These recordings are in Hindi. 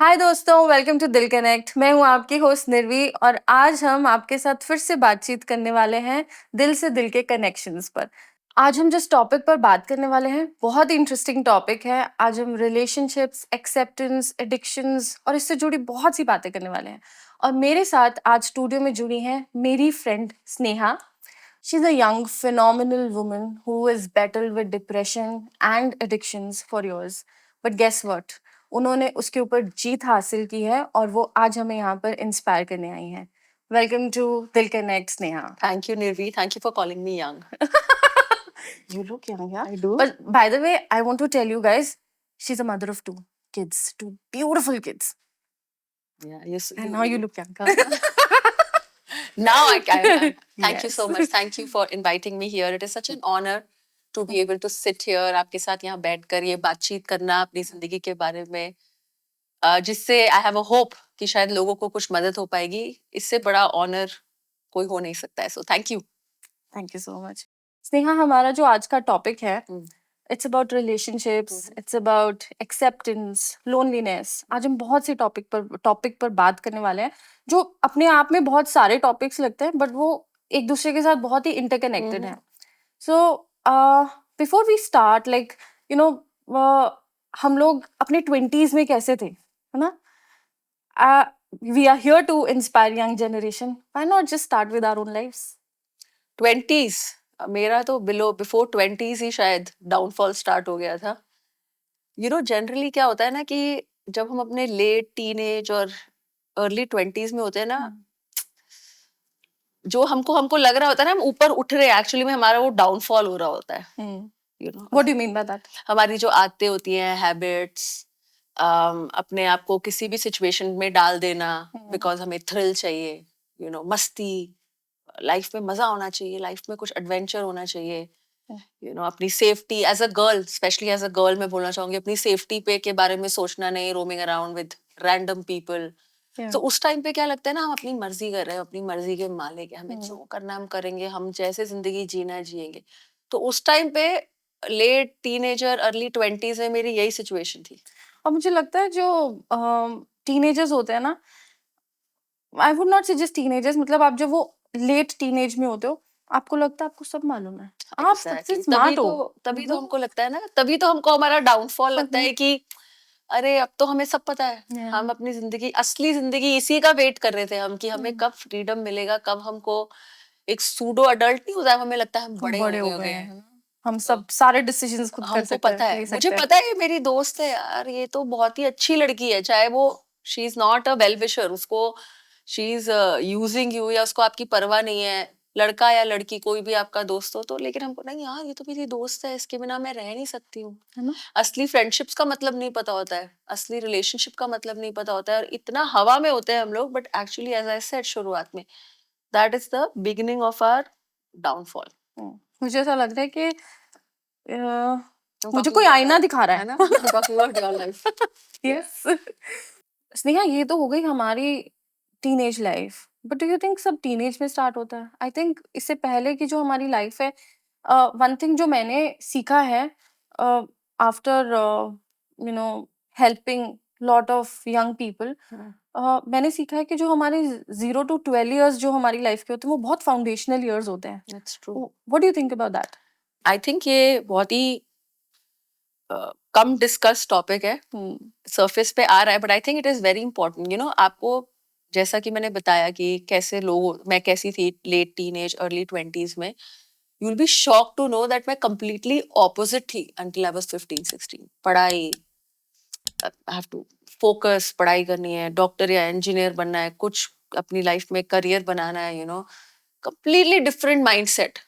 हाय दोस्तों, वेलकम टू दिल कनेक्ट। मैं हूं आपकी होस्ट निर्वी और आज हम आपके साथ फिर से बातचीत करने वाले हैं दिल से दिल के कनेक्शंस पर। आज हम जिस टॉपिक पर बात करने वाले हैं बहुत ही इंटरेस्टिंग टॉपिक है। आज हम रिलेशनशिप्स, एक्सेप्टेंस, एडिक्शंस और इससे जुड़ी बहुत सी बातें करने वाले हैं। और मेरे साथ आज स्टूडियो में जुड़ी हैं मेरी friend Sneha. She is a young phenomenal woman who has battled with depression and addictions for years. But guess what? उन्होंने उसके ऊपर जीत हासिल की है और वो आज हमें यहाँ पर इंस्पायर करने आई हैं। वेलकम टू दिल connect Sneha. Thank you, Nirvi. Thank you for calling me young. You look young, yeah. I do. But by the way, I want to tell you guys, she's a mother of two kids, two beautiful kids. Yeah, yes. And now you look young. Now I can. Thank you Yes. so much. Thank you for inviting me here. It is such an honor to be able to sit here. आपके साथ यहाँ बैठकर ये बातचीत करना अपनी जिंदगी के बारे में, जिससे I have a hope कि शायद लोगों को कुछ मदद हो पाएगी। इससे बड़ा ऑनर कोई हो नहीं सकता है। So thank you. Thank you so much. Sneha, हमारा जो आज का टॉपिक है, it's about relationships, it's about acceptance, loneliness. आज हम बहुत से टॉपिक पर बात करने वाले हैं जो अपने आप में बहुत सारे टॉपिक्स लगते हैं, बट वो एक दूसरे के साथ बहुत ही इंटरकनेक्टेड हैं। So before we start, like you know, हम लोग अपने 20s में कैसे थे, है ना? We are here to inspire young generation. Why not just start with our own lives? 20s मेरा तो बिफोर 20s ही शायद डाउनफॉल स्टार्ट हो गया था। जनरली क्या होता है ना कि जब हम अपने लेट टीनेज और अर्ली 20s में होते हैं ना, जो हमको लग रहा होता है ना हम ऊपर उठ रहे हैं, एक्चुअली में हमारा वो डाउनफॉल हो रहा होता है। What do you mean by that? हमारी जो आदतें होती हैं, हैबिट्स, अपने आप को किसी भी सिचुएशन में डाल देना बिकॉज हमें थ्रिल चाहिए, मस्ती, लाइफ में मजा होना चाहिए, लाइफ में कुछ एडवेंचर होना चाहिए। अपनी safety as a girl, especially as a girl मैं बोलना चाहूंगी, अपनी सेफ्टी पे के बारे में सोचना नहीं, roaming around with random people. तो उस टाइम पे क्या लगता है ना, हम अपनी मर्जी कर रहे हैं, अपनी मर्जी के मालिक है, हमें जो करना है हम करेंगे, हम जैसे जिंदगी जीना है जिएंगे। तो उस टाइम पे लेट टीनेजर अर्ली 20s में मेरी यही सिचुएशन थी। और मुझे लगता है जो टीनेजर्स होते हैं ना, आई वुड नॉट से जस्ट टीनेजर्स, मतलब आप जब वो लेट टीनेज में होते हो, आपको लगता है आपको सब मालूम है, आप सबसे स्मार्ट हो। तभी तो हमको लगता है ना, तभी तो हमको हमारा डाउनफॉल लगता है कि अरे अब तो हमें सब पता है। हम अपनी जिंदगी, असली जिंदगी इसी का वेट कर रहे थे हम, कि हमें कब फ्रीडम मिलेगा, कब हमको एक सूडो अडल्ट नहीं हो जाए, हमें लगता है हम बड़े हो गए हैं, हम सब सारे डिसीजंस खुद कर सकते पता है। मुझे पता है मेरी दोस्त है यार, ये तो बहुत ही अच्छी लड़की है, चाहे वो she is not a well wisher, उसको शी इज यूजिंग यू, या उसको आपकी परवाह नहीं है, लड़का या लड़की कोई भी आपका दोस्त हो तो। लेकिन हमको नहीं यार, ये तो मेरी दोस्त है, इसके बिना मैं रह नहीं सकती हूँ। असली फ्रेंडशिप्स का मतलब नहीं पता होता है, असली रिलेशनशिप का मतलब नहीं पता होता है, और इतना हवा में होते हैं हम लोग, but actually as I said शुरुआत में, that is the beginning of our downfall. मुझे ऐसा लग रहा है कि मुझे कोई आईना दिखा रहा है ना। यस। स्नेहा, ये तो हो गई हमारी teenage life, but do you think सब टीनेज में स्टार्ट होता है? आई थिंक इससे पहले की जो हमारी लाइफ है, वन थिंग जो मैंने सीखा है after helping lot of young people, मैंने सीखा है कि जो हमारे 0 to 12 years जो हमारी लाइफ के होते हैं वो बहुत फाउंडेशनल ईयर्स होते हैं। That's true. What do you think about that? I think ये बहुत ही कम डिस्कस टॉपिक है, सरफेस पे आ रहा है, but I think it is very important. आपको जैसा कि मैंने बताया कि कैसे लोग, मैं कैसी थी लेट टीनेज अर्ली 20s में, you will be shocked to know that मैं कंप्लीटली ऑपोजिट थी अंटिल आई वाज 15-16। पढ़ाई, आई हैव टू फोकस, पढ़ाई करनी है, डॉक्टर या इंजीनियर बनना है, कुछ अपनी लाइफ में करियर बनाना है, कंप्लीटली डिफरेंट माइंडसेट।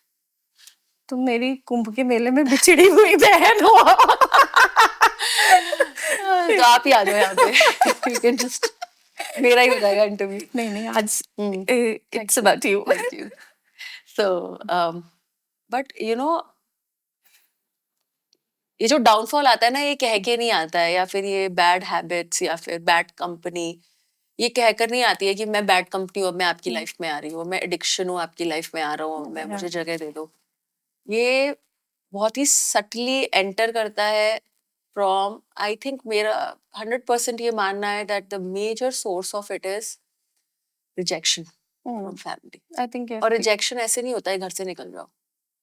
तुम मेरी कुंभ के मेले में बिछड़ी हुई बहन हो। तो आप ही आ जाओ यहाँ पे, यू कैन जस्ट, मेरा ही हो जाएगा इंटरव्यू। नहीं आज it's about you. So but ये जो डाउनफॉल आता है ना, ये कह के नहीं आता है, या फिर ये बैड हैबिट्स या फिर बैड कंपनी, ये कहकर नहीं आती है कि मैं बैड कंपनी हूँ, मैं आपकी लाइफ में आ रही हूँ, मैं एडिक्शन हूँ आपकी लाइफ में आ रहा हूँ, मैं मुझे जगह दे दो। ये बहुत ही सटली एंटर करता है from, I think मेरा 100% ये मानना है that the major source of it is rejection from family. I think और rejection ऐसे नहीं होता है घर से निकल जाओ,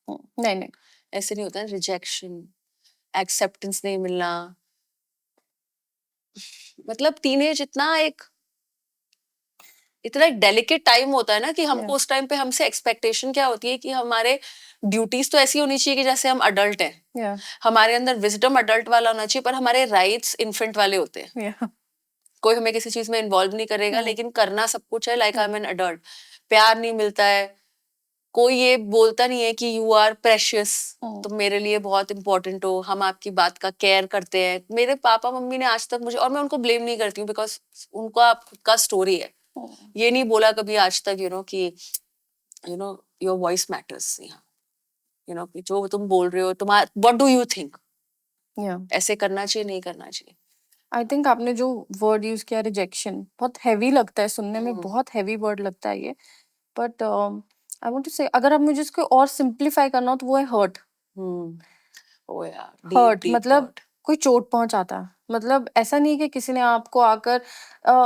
नहीं नहीं ऐसे नहीं होता है. rejection, acceptance नहीं मिलना, मतलब टीनेज इतना एक डेलिकेट टाइम होता है ना कि हमको उस टाइम पे हमसे एक्सपेक्टेशन क्या होती है कि हमारे ड्यूटीज तो ऐसी होनी चाहिए कि जैसे हम अडल्ट हैं, हमारे अंदर विजडम अडल्ट वाला होना चाहिए, पर हमारे राइट्स इन्फेंट वाले होते हैं. कोई हमें किसी चीज में इन्वॉल्व नहीं करेगा, लेकिन करना सब कुछ है, like I am an adult. प्यार नहीं मिलता है, कोई ये बोलता नहीं है कि यू आर प्रेशियस, तुम मेरे लिए बहुत इंपॉर्टेंट हो, हम आपकी बात का केयर करते हैं. मेरे पापा मम्मी ने आज तक मुझे, और मैं उनको ब्लेम नहीं करती हूँ बिकॉज उनका खुद का स्टोरी है, ये नहीं बोला कभी आज तक कि योर वॉइस मैटर्स, कि जो तुम बोल रहे हो तुम्हारा व्हाट डू यू थिंक, ऐसे करना चाहिए नहीं करना चाहिए. आई थिंक आपने जो वर्ड यूज किया रिजेक्शन, बहुत हैवी लगता है सुनने में, बहुत हैवी वर्ड लगता है ये, बट आई वांट टू से अगर आप मुझे इसको और सिंप्लीफाई करना हो तो वो है हर्ट. ओ यार, हर्ट मतलब कोई चोट पहुंचाता है, मतलब ऐसा नहीं है कि किसी ने आपको आकर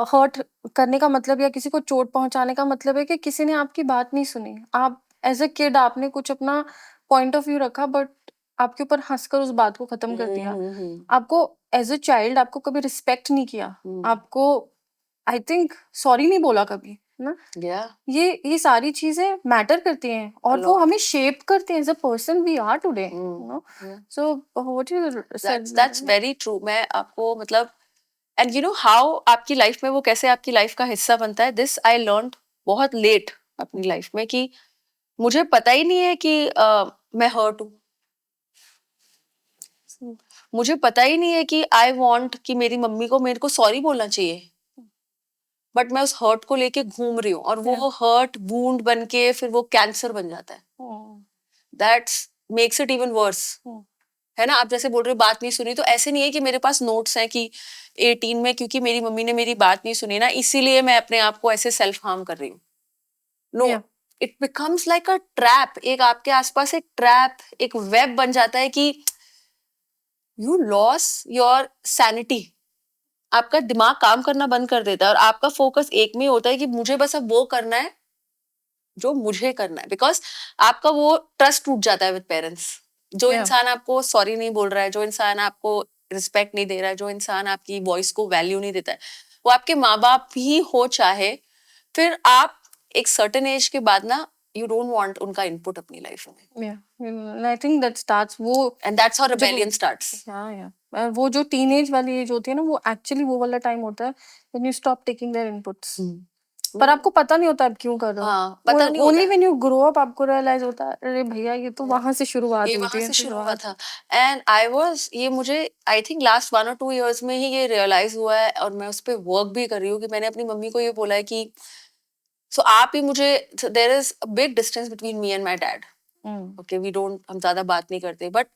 हर्ट करने का मतलब या किसी को चोट पहुंचाने का मतलब है कि किसी ने आपकी बात नहीं सुनी. आप एज अ किड आपने कुछ अपना पॉइंट ऑफ व्यू रखा, बट आपके ऊपर हंसकर उस बात को खत्म कर दिया. आपको एज अ चाइल्ड आपको कभी रिस्पेक्ट नहीं किया, आपको आई थिंक सॉरी नहीं बोला कभी ना. ये सारी चीजें मैटर करती हैं और वो हमें शेप करते हैं as a person we are today, you know. So what you said, that's very true. मैं आपको मतलब, एंड यू नो हाउ आपकी लाइफ में वो कैसे आपकी लाइफ का हिस्सा बनता है, दिस आई लर्नड बहुत लेट अपनी लाइफ में, कि मुझे पता ही नहीं है कि मैं हर्ट हूँ. मुझे पता ही नहीं है कि आई वांट कि मेरी मम्मी को मेरे को सॉरी बोलना चाहिए, बट मैं उस हर्ट को लेके घूम रही हूँ और वो हर्ट वूंड बन के फिर वो कैंसर बन जाता है. That's makes it even worse, है ना. आप जैसे बोल रहे हो बात नहीं सुनी, तो ऐसे नहीं है कि मेरे पास नोट्स हैं कि 18 में क्योंकि मेरी मम्मी ने मेरी बात नहीं सुनी ना, इसीलिए मैं अपने आप को ऐसे सेल्फ हार्म कर रही हूँ. No, it becomes like a trap. एक आपके आसपास एक ट्रैप, एक वेब बन जाता है कि यू लॉस योर सैनिटी. आपका दिमाग काम करना बंद कर देता है और आपका फोकस एक में होता है कि मुझे बस अब वो करना है जो मुझे करना है, बिकॉज आपका वो ट्रस्ट टूट जाता है विद पेरेंट्स. जो इंसान आपको सॉरी नहीं बोल रहा है, जो इंसान आपको रिस्पेक्ट नहीं दे रहा है, जो इंसान आपकी वॉइस को वैल्यू नहीं देता है, वो आपके माँ बाप ही हो चाहे, फिर आप एक सर्टेन एज के बाद ना you don't want उनका input अपनी लाइफ में. And I think that starts and that's how rebellion starts. वो जो टीनेज वाली एज होती है ना, वो एक्चुअली वो वाला टाइम होता है when you stop taking their inputs. पर आपको पता नहीं होता आप क्यों कर रहे हो. पता नहीं only when you grow up आपको रियलाइज होता है, अरे भैया ये तो वहां से शुरुआत हुई थी. वहां से शुरू हुआ था. एंड ये मुझे I think last 1 or 2 years में ही ये रियलाइज हुआ है, और मैं उस पर वर्क भी कर रही हूँ कि मैंने अपनी मम्मी को ये बोला है कि सो आप ही मुझे, there is a big distance between me and my dad. Okay, हम ज्यादा बात नहीं करते, बट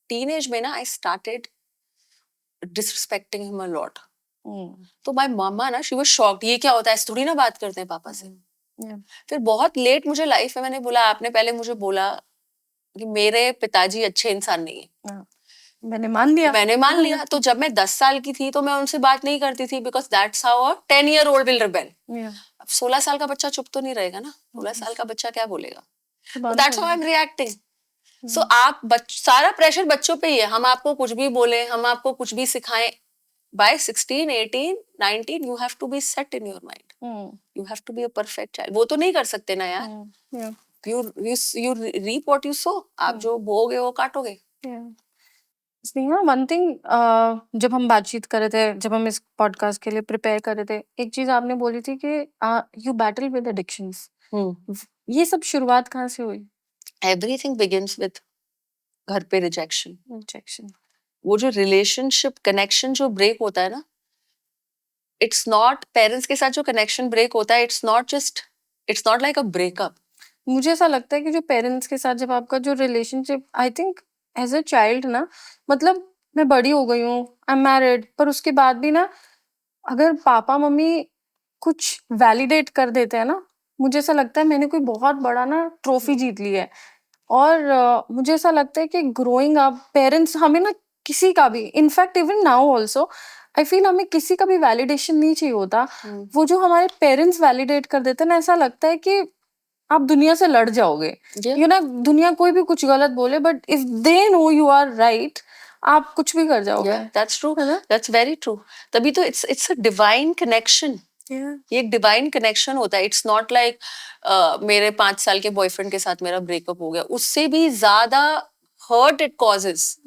टीनेज में ना I started disrespecting him a lot. तो माय मम्मा ना, शी वाज शॉक्ड, ये क्या होता है, ऐसे थोड़ी ना बात करते हैं पापा से. फिर बहुत लेट मुझे लाइफ में मैंने बोला, आपने पहले मुझे बोला कि मेरे पिताजी अच्छे इंसान नहीं है. मैंने मान लिया. तो जब मैं 10 साल की थी तो मैं उनसे बात नहीं करती थी, because that's how a 10-year-old will rebel. अब 16 साल का बच्चा चुप तो नहीं रहेगा ना. 16 साल का बच्चा क्या बोलेगा. That's how I am reacting. So आप सारा प्रेशर बच्चों पे ही है. हम आपको कुछ भी बोले, हम आपको कुछ भी सिखाएं, by 16, 18, 19 you have to be set in your mind. You have to be a perfect child. वो तो नहीं कर सकते ना यार. You reap what you sow. आप जो बोओगे वो काटोगे. स्नेहा, वन थिंग, जब हम बातचीत कर रहे थे, जब हम इस पॉडकास्ट के लिए प्रिपेयर कर रहे थे, एक चीज आपने बोली थी कि यू बैटल विद एडिक्शंस. ये सब शुरुआत कहाँ से हुई? Everything begins with घर पे रिजेक्शन. वो जो रिलेशनशिप कनेक्शन जो ब्रेक होता है ना, इट्स नॉट पेरेंट्स के साथ जो कनेक्शन ब्रेक होता है, it's not like a breakup. मुझे ऐसा लगता है कि जो पेरेंट्स के साथ जब आपका जो relationship, I think as a child ना, मतलब मैं बड़ी हो गई हूँ, आई एम मैरिड, पर उसके बाद भी ना अगर पापा मम्मी कुछ वैलिडेट कर देते हैं ना, मुझे ऐसा लगता है मैंने कोई बहुत बड़ा ना ट्रॉफी जीत ली है. और मुझे ऐसा लगता है कि ग्रोइंग अप पेरेंट्स हमें ना किसी का भी, in fact even now also I feel हमें किसी का भी वैलिडेशन नहीं चाहिए होता। वो जो हमारे पेरेंट्स वैलिडेट कर देते हैं ना, ऐसा लगता है कि आप दुनिया से लड़ जाओगे। Yeah. यू ना, दुनिया कोई भी कुछ गलत बोले, but if they know you are right, आप कुछ भी कर जाओगे। Yeah, that's true. है ना? That's very true. तभी तो it's a divine connection. Yeah. ये एक डिवाइन कनेक्शन होता है. इट्स नॉट लाइक मेरे 5 साल के बॉयफ्रेंड के साथ मेरा ब्रेकअप हो गया, उससे भी ज्यादा हर्ट इट कॉजेस.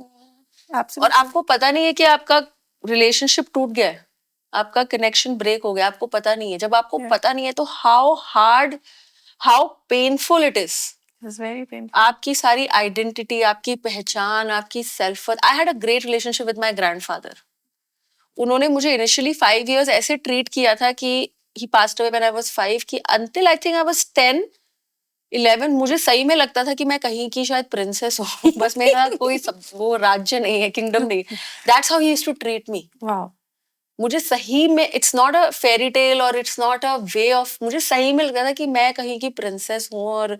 और आपको पता नहीं है कि आपका रिलेशनशिप टूट गया है, आपका कनेक्शन ब्रेक हो गया, आपको पता नहीं है. जब आपको पता नहीं है तो how hard, how painful it is. It's very painful. आपकी सारी आइडेंटिटी, आपकी पहचान, आपकी self worth. I had a great relationship with my grandfather. उन्होंने मुझे इनिशियली 5 years ऐसे ट्रीट किया था कि he passed away when I was 5, कि until I think I was 10-11 मुझे सही में लगता था कि मैं कहीं की शायद प्रिंसेस हूँ. बस मेरा कोई वो राज्य नहीं है, किंगडम नहीं. That's how he used to treat me. Wow. मुझे सही में, it's not a fairy tale और it's not a way of, मुझे सही में लगता था कि मैं कहीं की प्रिंसेस हूँ, और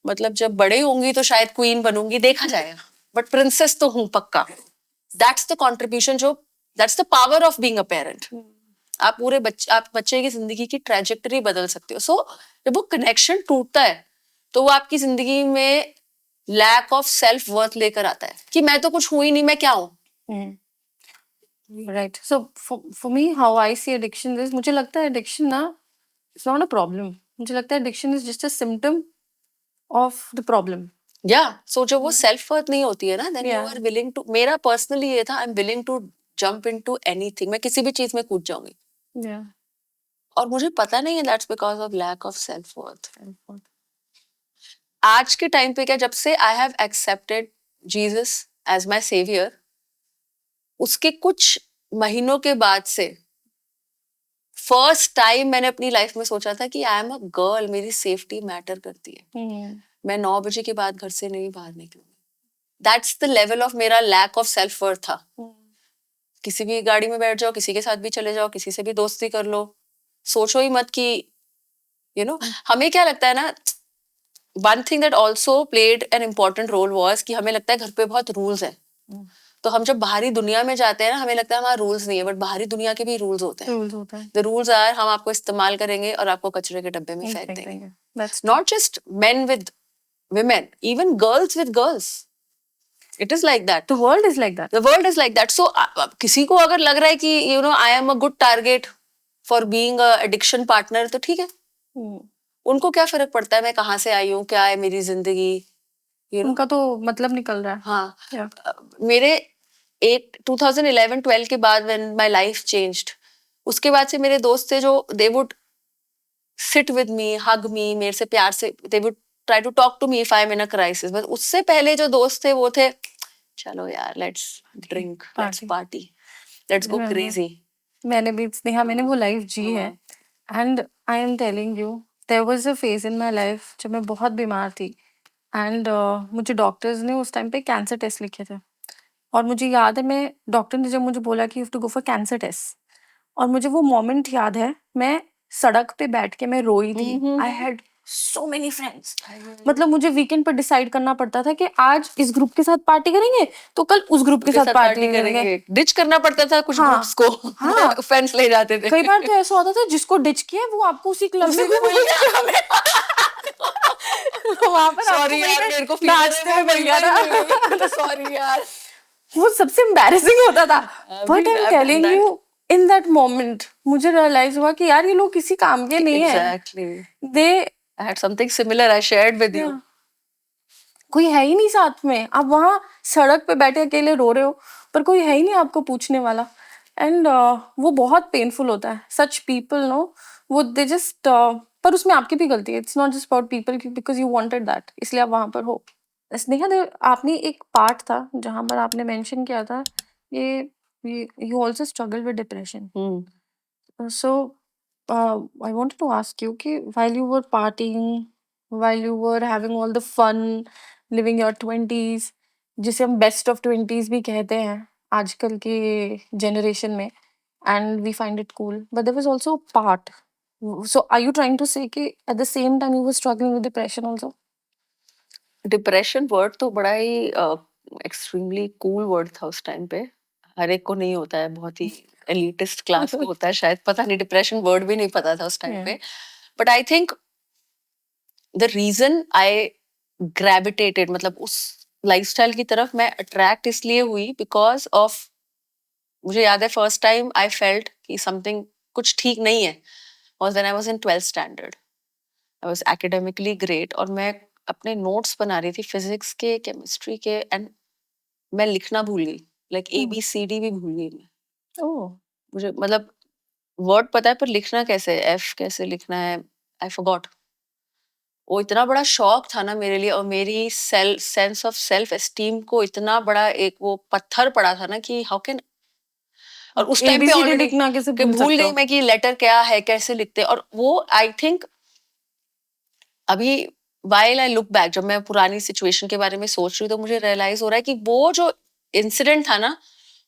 मतलब जब बड़े होंगी तो शायद क्वीन बनूंगी, देखा जाएगा, बट प्रिंसेस तो हूँ पक्का. दैट्स द कॉन्ट्रीब्यूशन, जो that's the power of being a parent. आप बच्चे की जिंदगी की ट्रेजेक्टरी बदल सकते हो. सो जब वो कनेक्शन टूटता है तो वो आपकी जिंदगी में लैक ऑफ सेल्फ वर्थ लेकर आता है कि मैं तो कुछ हूं ही नहीं, मैं क्या हूँ. Right. So for me, how I see addiction is, मुझे लगता है addiction ना, it's not a problem. मुझे लगता है addiction is just a symptom of the problem. या सो जब वो सेल्फ वर्थ नहीं होती है ना, then you Yeah. Are willing to, मेरा पर्सनली ये था, I am willing to jump into anything. मैं किसी भी चीज में कूद जाऊंगी. Yeah. और मुझे पता नहीं है that's because of lack of self worth. आज के टाइम पे क्या, जब से I have accepted Jesus as my saviour, उसके कुछ महीनों के बाद से फर्स्ट टाइम मैंने अपनी लाइफ में सोचा था कि आई एम अ गर्ल, मेरी सेफ्टी मैटर करती है. मैं 9 बजे के बाद घर से नहीं बाहर निकलूंगी. दैट्स द लेवल ऑफ मेरा लैक ऑफ सेल्फ वर्थ था. किसी भी गाड़ी में बैठ जाओ, किसी के साथ भी चले जाओ, किसी से भी दोस्ती कर लो, सोचो ही मत कि यू नो. हमें क्या लगता है ना, one thing that also played an important role was कि हमें लगता है घर पे बहुत रूल्स है. तो हम जब बाहरी दुनिया में जाते हैं ना, हमें लगता है हमारा रूल्स नहीं है, बट बाहरी दुनिया के भी रूल्स होते हैं. Rules होता है. द रूल्स आर, हम आपको इस्तेमाल करेंगे और आपको कचरे के डब्बे में फेंक देंगे. That's not just main with women, even girls with girls. It is like that. the world is like that. The world is like that. So किसी को अगर लग रहा है कि you know I am a good target for being a addiction partner, तो ठीक है. उनको क्या फर्क पड़ता है मैं कहाँ से आई हूँ, क्या है मेरी जिंदगी, you know? उनका तो मतलब निकल रहा है. हाँ. Yeah. मेरे 2011-12 के बाद when my life changed, उसके बाद से मेरे दोस्त थे जो they would sit with me, hug me, मेरे से प्यार से, they would try to talk to me if I'm in a crisis. बस उससे पहले जो दोस्त थे वो थे, चलो यार let's drink, let's party, let's go crazy. मैंने भी, स्नेहा, मैंने वो लाइफ जी है. And I am telling you, there was a phase in my life जब मैं बहुत बीमार थी. एंड मुझे डॉक्टर्स ने उस टाइम पे कैंसर टेस्ट लिखे थे. और मुझे याद है, मैं डॉक्टर ने जब मुझे बोला कि you have to go for cancer test, और मुझे वो मोमेंट याद है, मैं सड़क पे बैठ के मैं रोई थी. I had so many friends. मतलब मुझे वीकेंड पर डिसाइड करना पड़ता था कि आज इस ग्रुप के साथ पार्टी करेंगे तो कल उस ग्रुप के साथ पार्टी करेंगे. डिच करना पड़ता था कुछ ग्रुप्स को. हाँ. फ्रेंड्स ले जाते थे. कई बार तो ऐसा होता था जिसको डिच किया वो आपको उसी क्लब में मिल गया. वहां पर सॉरी यार, मेरे को नाचते हुए मिल गया था. सॉरी यार, वो सबसे एम्बैरेसिंग होता था. But I am telling you, in that moment मुझे रियलाइज हुआ कि यार ये लोग किसी काम के नहीं है. Exactly. They I had something similar I shared with you. कोई है ही नहीं साथ में. आप वहाँ सड़क पे बैठे अकेले रो रहे हो, पर कोई है ही नहीं आपको पूछने वाला. एंड वो बहुत पेनफुल होता है. सच पीपल नो, वो दे जस्ट, पर उसमें आपकी भी गलती है. It's not just about people, because you wanted that, इसलिए आप वहाँ पर हो. स्नेहा, आपने एक पार्ट था जहाँ पर आपने मेंशन किया था ये you also struggle with depression. So I wanted to ask you कि while you were partying, while you were having all the fun, living your 20s, जिसे हम best of 20s भी कहते हैं आजकल के generation में, and we find it cool, but there was also a part. So are you trying to say कि at the same time you were struggling with depression also? Depression word तो बड़ा ही एक्सट्रीमली कूल वर्ड था उस टाइम पे, हर एक को नहीं होता है, बहुत ही एलिटिस्ट क्लास को होता है शायद, पता नहीं, डिप्रेशन वर्ड भी नहीं पता था उस टाइम पे. But I think the reason I gravitated, मतलब उस लाइफस्टाइल की तरफ मैं अट्रैक्ट इसलिए हुई बिकॉज ऑफ, मुझे याद है फर्स्ट टाइम आई फेल्ट कि समथिंग कुछ ठीक नहीं है was when I was in 12th standard. I was academically great और मैं अपने नोट्स बना रही थी फिजिक्स के, केमिस्ट्री के, एंड मैं लिखना भूल गई, लाइक ABCD भी भूल गई मैं. मुझे मतलब वर्ड पता है पर लिखना कैसे, एफ कैसे लिखना है, आई फॉरगॉट. वो इतना बड़ा शॉक था ना मेरे लिए, और मेरी सेंस ऑफ सेल्फ एस्टीम को इतना बड़ा एक वो पत्थर पड़ा था ना कि हाउ कैन, और उस टाइम पे ABCD ऑलरेडी लिखना कैसे भूल भूल सकते गई हो? मैं कि लेटर क्या है, कैसे लिखते हैं. और वो आई थिंक अभी while I look back, जब मैं पुरानी सिचुएशन के बारे में सोच रही हूँ तो मुझे रियलाइज हो रहा है कि वो जो इंसिडेंट था ना,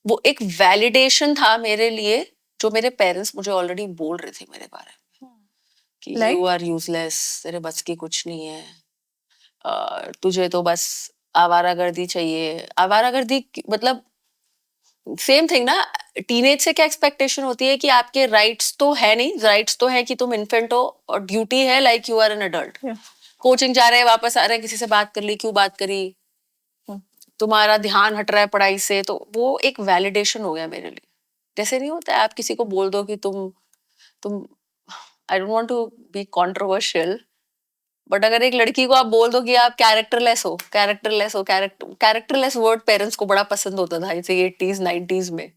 वो एक वैलिडेशन था मेरे लिए, जो मेरे पेरेंट्स मुझे ऑलरेडी बोल रहे थे मेरे बारे में कि यू आर यूजलेस, तेरे बस की कुछ नहीं है, तुझे तो बस आवारागर्दी चाहिए. आवारागर्दी मतलब सेम थिंग ना, टीनेज से क्या एक्सपेक्टेशन होती है कि आपके राइट्स तो है नहीं, राइट्स तो है कि तुम इन्फेंट हो, और ड्यूटी है like you are an adult. Coaching जा रहे हैं, वापस आ रहे हैं, किसी से बात कर ली, क्यों बात करी, तुम्हारा ध्यान हट रहा है पढ़ाई से, तो वो एक वैलिडेशन हो गया मेरे लिए. जैसे नहीं होता है आप किसी को बोल दो कि तुम I don't want to be controversial, but अगर एक लड़की को आप बोल दो कि आप कैरेक्टरलेस हो, कैरेक्टरलेस हो, कैरेक्टरलेस वर्ड पेरेंट्स को बड़ा पसंद होता था जैसे 80s 90s में,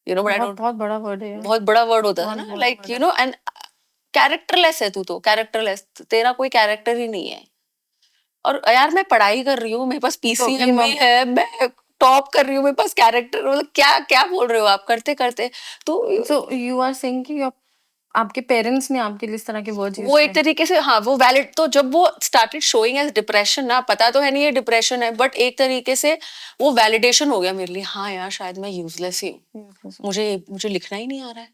you know. But I don't, बहुत बड़ा वर्ड है, बहुत बड़ा वर्ड होता था ना, like you no, and characterless है तू, तो कैरेक्टरलेस, तेरा कोई कैरेक्टर ही नहीं है. और यार मैं पढ़ाई कर रही हूँ, मेरे पास PCM भी है, मैं टॉप कर रही हूँ, मेरे पास कैरेक्टर, मतलब क्या क्या बोल रहे हो आप करते करते. तो यू आर सेइंग कि आपके पेरेंट्स ने आपके लिए इस तरह के वर्ड्स यूज वो एक किए? तरीके से, हाँ, वो वैलिड, तो जब वो स्टार्टेड शोइंग एज डिप्रेशन ना, पता तो है नहीं ये डिप्रेशन है, बट एक तरीके से वो वैलिडेशन हो गया मेरे लिए, हाँ यार शायद मैं यूजलेस ही हूँ, मुझे मुझे लिखना ही नहीं आ रहा है.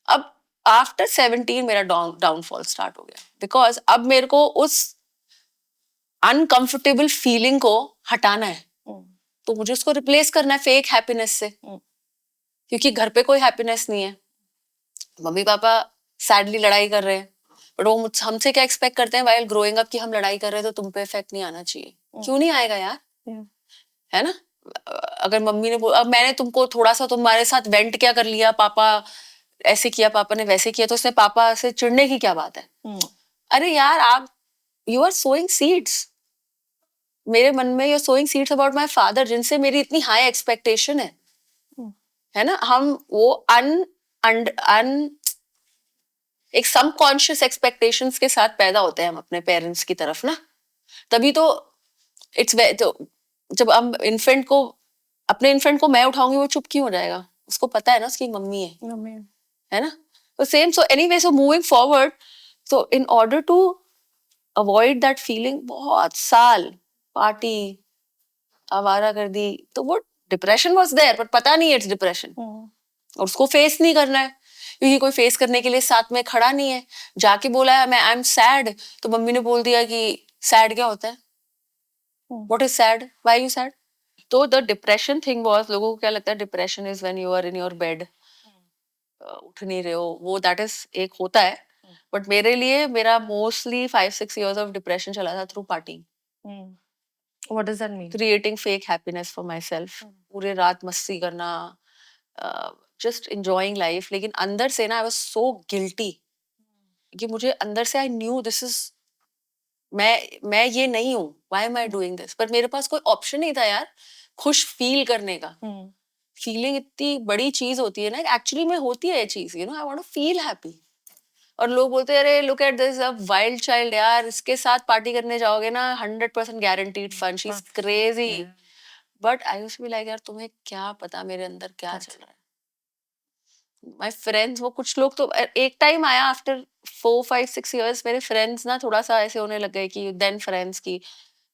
अब आफ्टर 17 मेरा डाउनफॉल स्टार्ट हो गया, बिकॉज अब मेरे को उस अनकंफर्टेबल फीलिंग को हटाना है, तो मुझे उसको रिप्लेस करना है फेक हैप्पीनेस से, क्योंकि घर पे कोई हैप्पीनेस नहीं है. मम्मी पापा सैडली लड़ाई कर रहे हैं, बट वो हमसे क्या एक्सपेक्ट करते हैं वाइल ग्रोइंग अप कि हम लड़ाई कर रहे हैं तो तुम पे इफेक्ट नहीं आना चाहिए. क्यों नहीं आएगा यार, है ना. अगर मम्मी ने अब मैंने तुमको थोड़ा सा तुम्हारे साथ वेंट क्या कर लिया, पापा ऐसे किया, पापा ने वैसे किया, तो उसने पापा से चिढ़ने की क्या बात है. अरे यार आप, यू आर सोइंग सीड्स मेरे मन में, you are sowing seeds about my father, जिनसे मेरी इतनी हाई एक्सपेक्टेशन है ना. हम वो अन एक सबकॉन्शियस एक्सपेक्टेशंस के साथ पैदा होते हैं हम अपने पेरेंट्स की तरफ ना, तभी तो इट्स, तो जब हम इन्फेंट को, अपने इन्फेंट को मैं उठाऊंगी, वो चुप क्यों हो जाएगा, उसको पता है ना उसकी मम्मी है ना. तो same, so anyway, so moving forward, so in order to avoid that feeling, बहुत साल पार्टी, आवारागर्दी, तो वो डिप्रेशन वाज देयर, बट पता नहीं इट्स डिप्रेशन, और उसको फेस नहीं करना है, क्योंकि कोई फेस करने के लिए साथ में खड़ा नहीं है. जाके बोला है मैं आई एम सैड, तो मम्मी ने बोल दिया कि सैड क्या होता है, what is sad, why you sad. तो द डिप्रेशन थिंग वाज, लोगों को क्या लगता है depression is when you are in your bed, उठ नहीं रहे हो, वो दैट इज एक होता है. बट मेरे लिए मेरा मोस्टली 5-6 years ऑफ डिप्रेशन चला था through party, What does that mean? Creating fake happiness for my self, पूरे रात मस्ती करना, जस्ट एंजॉयिंग लाइफ, लेकिन अंदर से ना आई वाज सो गिल्टी, कि मुझे अंदर से आई न्यू दिस इज, मैं ये नहीं हूँ, why am I doing this, पर मेरे पास कोई ऑप्शन नहीं था यार खुश फील करने का. फीलिंग इतनी बड़ी चीज होती है ना, एक्चुअली में होती है ये चीज, you know, I want to feel happy. और लोग बोलते हैं अरे look at this a wild child, यार इसके साथ पार्टी करने जाओगे ना 100% guaranteed fun, she is crazy. But I used to be like यार तुम्हें क्या पता मेरे अंदर क्या चल रहा है. माय फ्रेंड्स, वो कुछ लोग तो एक टाइम आया आफ्टर 4-5-6 years, मेरे फ्रेंड्स ना थोड़ा सा ऐसे होने लग गए कि देन फ्रेंड्स की,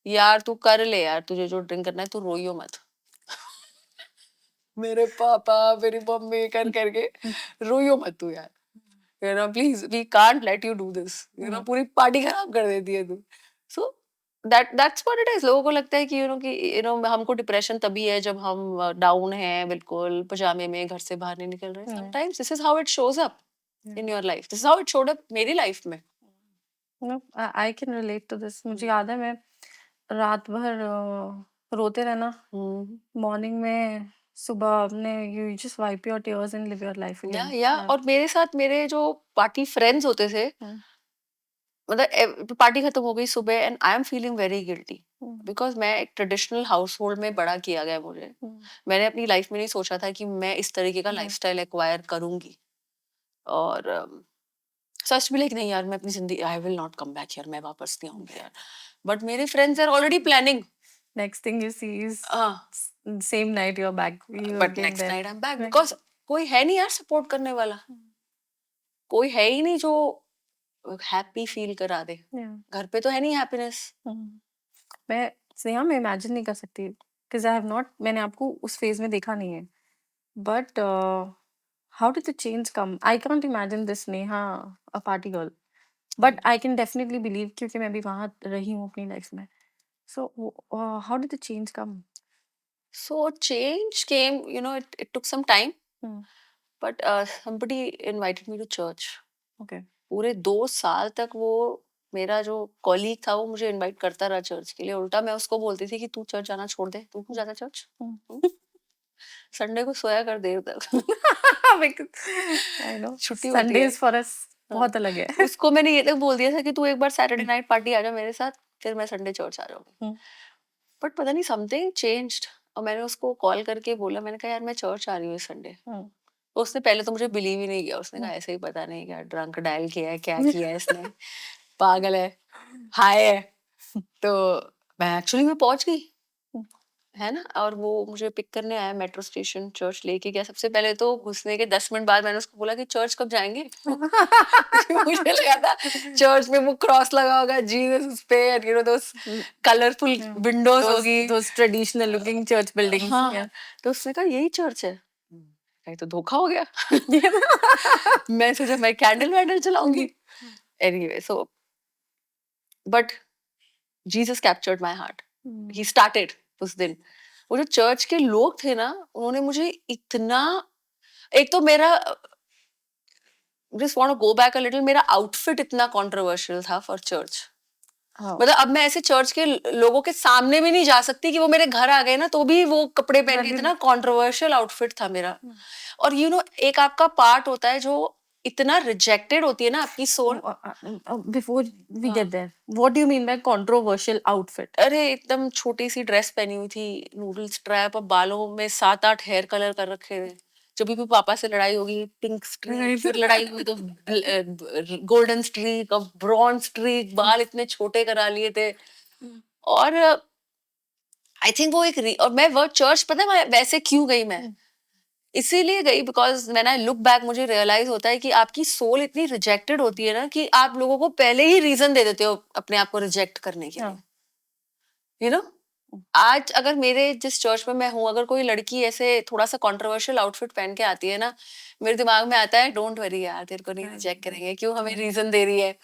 यार तू कर ले यार, तुझे जो ड्रिंक करना है तू रोइयो मत. मेरे पापा मेरी मम्मी कर करके, रोइयो मत तू यार, you know, please we can't let you do this, you know, पूरी पार्टी खराब कर देती है तू. सो that's what it is. लोगों को लगता है कि हमको डिप्रेशन तभी है जब हम डाउन हैं, बिल्कुल पजामे में घर से बाहर नहीं निकल रहे. Sometimes this is how it shows up in your life. This is how it showed up मेरी लाइफ में. No, I can relate to this. मुझे याद है मैं रात भर रोते रहना, मॉर्निंग में सुबह अपने you just wipe your tears and live your life again. Yeah. और मेरे साथ मेरे जो पार्टी फ्रेंड्स होते थे, मतलब पार्टी खत्म हो गई सुबह and I am feeling very guilty because मैं एक ट्रेडिशनल हाउस होल्ड में बड़ा किया गया मुझे. मैंने अपनी लाइफ में नहीं सोचा था कि मैं इस तरीके का लाइफस्टाइल एक्वायर करूंगी. और सच भी लाइक नहीं यार, मैं अपनी जिंदगी I will not come back here, मैं वापस नहीं आऊंगी यार. बट मेरे friends are already planning. Next thing you see is same night you're back. But next night I am back because कोई है नहीं यार सपोर्ट करने वाला. कोई है ही नहीं जो हैप्पी फील करा दे. घर पे तो है नहीं हैप्पीनेस. मैं स्नेहा मैं इमेजिन नहीं कर सकती बिकॉज आई हैव नॉट, मैंने आपको उस फेज में देखा नहीं है. But how did the change come? I can't imagine this Sneha a party girl, but I can definitely believe क्योंकि मैं भी वहां रही हूँ अपनी लाइफ में. So how did the change come? So change came, it took some time, but somebody invited me to church. Okay. पूरे 2 साल तक वो मेरा जो कॉलीग था वो मुझे इनवाइट करता रहा चर्च के लिए. उल्टा मैं उसको बोलती थी कि तू चर्च जाना छोड़ दे, तू क्यों जाता चर्च. संडे को सोया कर देर तक. छुट्टी संडेज फॉर अस बहुत अलग है. उसको मैंने ये तक बोल दिया था कि तू एक बार सैटरडे नाइट पार्टी आ जा मेरे साथ, फिर मैं संडे चर्च आ जाऊंगी. बट पता नहीं समथिंग चेंज्ड. और मैंने उसको कॉल करके बोला, मैंने कहा यार मैं चर्च आ रही हूँ इस संडे. तो उसने पहले तो मुझे बिलीव ही नहीं किया. उसने कहा ऐसे ही पता नहीं क्या ड्रंक डायल किया है, क्या किया है इसने, पागल है, हाय है. तो मैं एक्चुअली में पहुंच गई है ना. और वो मुझे पिक करने आया मेट्रो स्टेशन, चर्च लेके गया. सबसे पहले तो घुसने के 10 मिनट बाद मैंने उसको बोला कि चर्च कब जाएंगे. मुझे लगा था चर्च में वो क्रॉस लगा होगा जीसस उस पे, दोस कलरफुल विंडोज होगी, दोस ट्रेडिशनल लुकिंग चर्च बिल्डिंग्स. हाँ. तो उसने कहा यही चर्च है. कहीं तो धोखा हो गया. मैं सोचा मैं कैंडल वैंडल चलाऊंगी. Anyway so but Jesus captured my heart. He started उस दिन. वो जो चर्च के लोग थे ना, उन्होंने मुझे इतना, एक तो मेरा just want to go back a little, मेरा आउटफिट इतना कंट्रोवर्शियल था फॉर चर्च. मतलब अब मैं ऐसे चर्च के लोगों के सामने भी नहीं जा सकती कि वो मेरे घर आ गए ना तो भी वो कपड़े पहन के, इतना कंट्रोवर्शियल आउटफिट था मेरा. और एक आपका पार्ट होता है जो इतना रिजेक्टेड होती है ना आपकी soul. Before we get there, what do you mean by controversial outfit? अरे एकदम छोटी सी ड्रेस पहनी हुई थी, नूडल स्ट्रैप, और बालों में 7-8 हेयर कलर कर रखे थे. जब भी पापा से लड़ाई होगी पिंक स्ट्रीक, फिर लड़ाई हुई तो गोल्डन स्ट्रीक और ब्रॉन्ज स्ट्रीक, बाल इतने छोटे करा लिए थे. और आई थिंक वो और मैं वो चर्च, पता है मैं वैसे क्यों गई, मैं इसीलिए गई because when I look back मुझे रियलाइज होता है कि आपकी सोल इतनी रिजेक्टेड होती है ना कि आप लोगों को पहले ही रीजन दे देते हो अपने आप को रिजेक्ट करने के लिए. आज अगर मेरे जिस चर्च में मैं हूँ, अगर कोई लड़की ऐसे थोड़ा सा कंट्रोवर्शियल आउटफिट पहन के आती है ना, मेरे दिमाग में आता है डोंट वरी यार, तेरे को नहीं रिजेक्ट करेंगे, क्यों हमें रीजन दे रही है.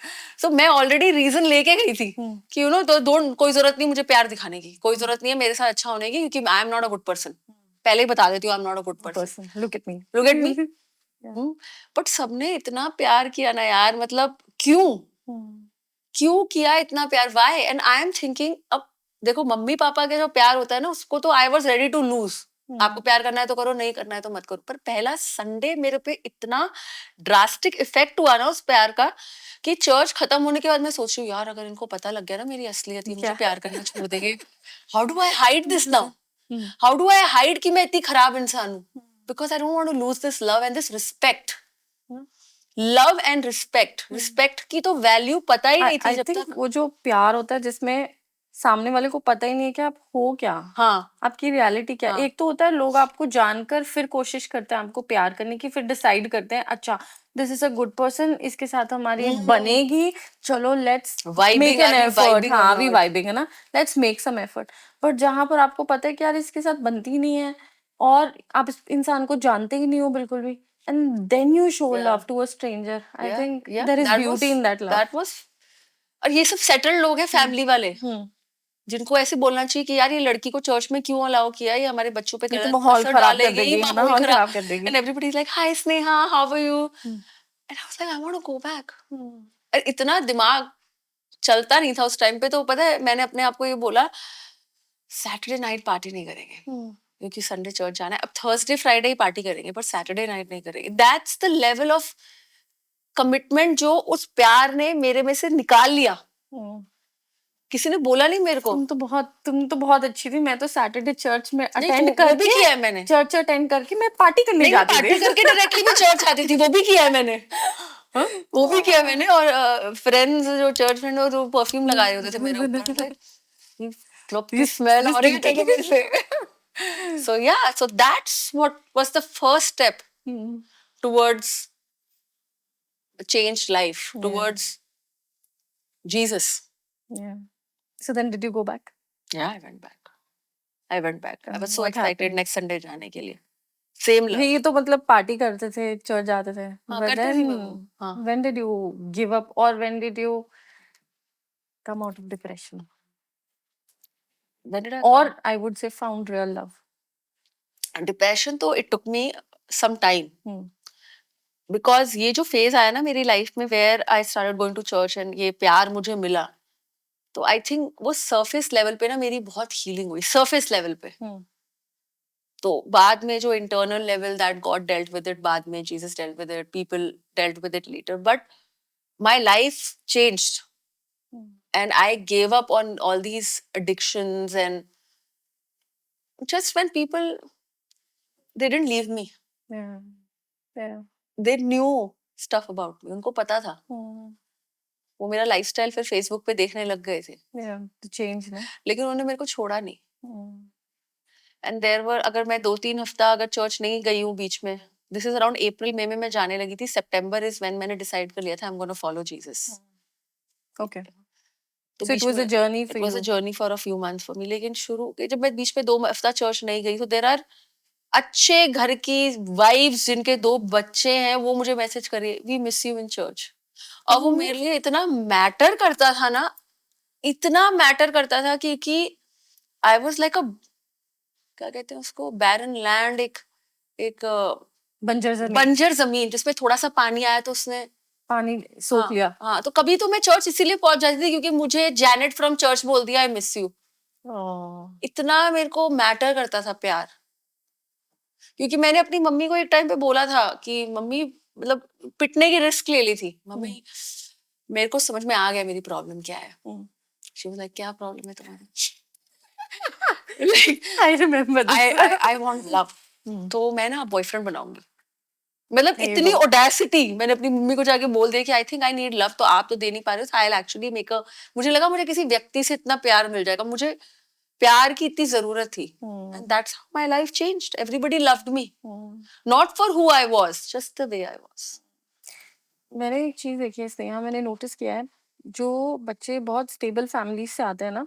सो मैं ऑलरेडी रीजन लेके गई थी कि तो डोंट, कोई जरूरत नहीं मुझे प्यार दिखाने की, कोई जरूरत नहीं है मेरे साथ अच्छा होने की, क्योंकि आई am not a good person. पहले ही बता देती हूँ आई am not a good person. Look at me, look at me. But सबने इतना प्यार किया ना यार, मतलब क्यों किया इतना प्यार, why. And I am thinking, अब देखो मम्मी पापा के जो प्यार होता है ना, उसको तो I was ready to lose. आपको प्यार करना है तो करो, नहीं करना है तो मत करो. पर पहला संडे मेरे पे इतना ड्रास्टिक इफेक्ट हुआ ना उस प्यार का कि चर्च खत्म होने के बाद मैं सोच रही हूँ यार अगर इनको पता लग गया ना मेरी असलियत, ये मुझे प्यार करना छोड़ देंगे. How do I hide this now? How do I hide कि मैं इतनी खराब इंसान हूँ? Because I don't want to lose this love and this respect. Love and respect की तो वैल्यू पता ही नहीं थी जब तक. वो जो प्यार होता है जिसमें सामने वाले को पता ही नहीं है कि आप हो क्या, आपकी रियलिटी क्या. एक तो होता है लोग आपको जानकर फिर कोशिश करते हैं आपको प्यार करने की, फिर डिसाइड करते हैं अच्छा this is a good person, इसके साथ हमारी बनेगी, चलो लेट्स मेक एन एफर्ट. हाँ अभी वाइबिंग है ना, let's make some effort. But जहां पर आपको पता है कि यार इसके साथ बनती नहीं है और आप इस इंसान को जानते ही नहीं हो बिल्कुल भी, and then you show love to a stranger. I think there is beauty in that love. That was, और ये सब सेटल्ड लोग हैं, फैमिली वाले. जिनको ऐसे बोलना चाहिए कि यार ये लड़की को चर्च में क्यों अलाउ किया, ये हमारे बच्चों पे ये तो गलत माहौल असर खराब कर डालेगी, देगी, है ना, माहौल माहौल खराब। खराब कर देगी। And everybody is like hi Sneha, how are you? Hmm, and I was like I want to go back. इतना दिमाग चलता नहीं था उस टाइम पे। तो पता है मैंने अपने आप को ये बोला, सैटरडे नाइट पार्टी नहीं करेंगे क्योंकि संडे चर्च जाना है, अब थर्सडे फ्राइडे ही पार्टी करेंगे पर सैटरडे नाइट नहीं करेंगे। That's the level of commitment जो उस प्यार ने मेरे में से निकाल लिया। किसी ने बोला नहीं मेरे को। तुम तो बहुत अच्छी थी। मैं तो सैटरडे चर्च में नहीं, अटेंड वो भी करके, किया है मैंने। चर्च अटेंड करके मैं पार्टी करने नहीं, मैं जाती पार्टी थी। करके डायरेक्टली भी चर्च आती थी, वो भी किया है मैंने। हाँ, वो भी किया है मैंने। और फ्रेंड्स जो चर्च फ्रेंड हो जो परफ्यूम लगाए होते थे मेरे ऊपर, क्लब की स्मेल आ रही है मेरे से। So yeah, so that's what was the first step towards a changed life, towards Jesus. Yeah. So then did you go back? Yeah, I went back. I was so What excited happened? next Sunday जाने के लिए. Same love. ये तो मतलब पार्टी करते थे, चर्च जाते थे। हाँ, But करते थे then वो। हाँ। when did you give up or when did you come out of depression? When did I Or I would say found real love. depression तो it took me some time. Because ये जो फेज आया ना मेरी लाइफ में where I started going to church and ये प्यार मुझे मिला, तो आई थिंक वो सरफेस लेवल पे ना मेरी बहुत हीलिंग हुई, सरफेस लेवल पे। तो बाद में जो internal level that God dealt with it, बाद में Jesus dealt with it, people dealt with it later, but my life changed and I gave up on all these addictions and just when people they didn't leave me, Yeah. Yeah. they knew stuff about me, उनको पता था। वो मेरा लाइफस्टाइल फिर फेसबुक पे देखने लग गए थे। Yeah. To change, no? लेकिन उन्होंने मेरे को छोड़ा नहीं। एंड देयर वर, अगर मैं 2-3 हफ्ता अगर चर्च नहीं गई हूँ बीच में, दिस इज अराउंड अप्रैल मई में मैं जाने लगी थी, सितंबर इज व्हेन मैंने डिसाइड कर लिया था I am gonna follow Jesus. Okay. So it was a journey for it was a you. Journey for a few months for me. लेकिन शुरू के जब मैं बीच में 2 हफ्ता चर्च नहीं गई, तो देयर आर अच्छे घर की वाइफ्स जिनके 2 बच्चे हैं, वो मुझे मैसेज करे we miss you in church. और वो मेरे लिए इतना मैटर करता था ना, इतना मैटर करता था कि आई वाज लाइक अ, क्या कहते हैं उसको, बैरन लैंड, एक बंजर जमीन जिसमें थोड़ा सा पानी आया तो उसने पानी सोख लिया। हाँ, तो कभी तो मैं चर्च इसीलिए पहुंच जाती थी क्योंकि मुझे जैनेट फ्रॉम चर्च बोल दिया आई मिस यू। इतना मेरे को मैटर करता था प्यार। क्योंकि मैंने अपनी मम्मी को एक टाइम पे बोला था कि मम्मी, मतलब पिटने की रिस्क ले ली थी, मम्मी मेरे को समझ में आ गया मेरी प्रॉब्लम क्या है। शी वाज लाइक क्या प्रॉब्लम है तुम्हारी? I remember this. I want love. तो मैं ना बॉयफ्रेंड बनाऊंगी। मतलब इतनी ऑडेसिटी मैंने अपनी मम्मी को जाके बोल दिया कि आई थिंक आई नीड लव, तो आप तो दे नहीं पा रहे हो, I will actually make a, मुझे लगा मुझे किसी व्यक्ति से इतना प्यार मिल जाएगा, मुझे प्यार की इतनी जरूरत थी। And that's how my life changed. Everybody loved me, not for who I was, just the way I was. मैंने एक चीज देखी है स्नेहा, मैंने नोटिस किया है, जो बच्चे बहुत स्टेबल फैमिली से आते हैं ना,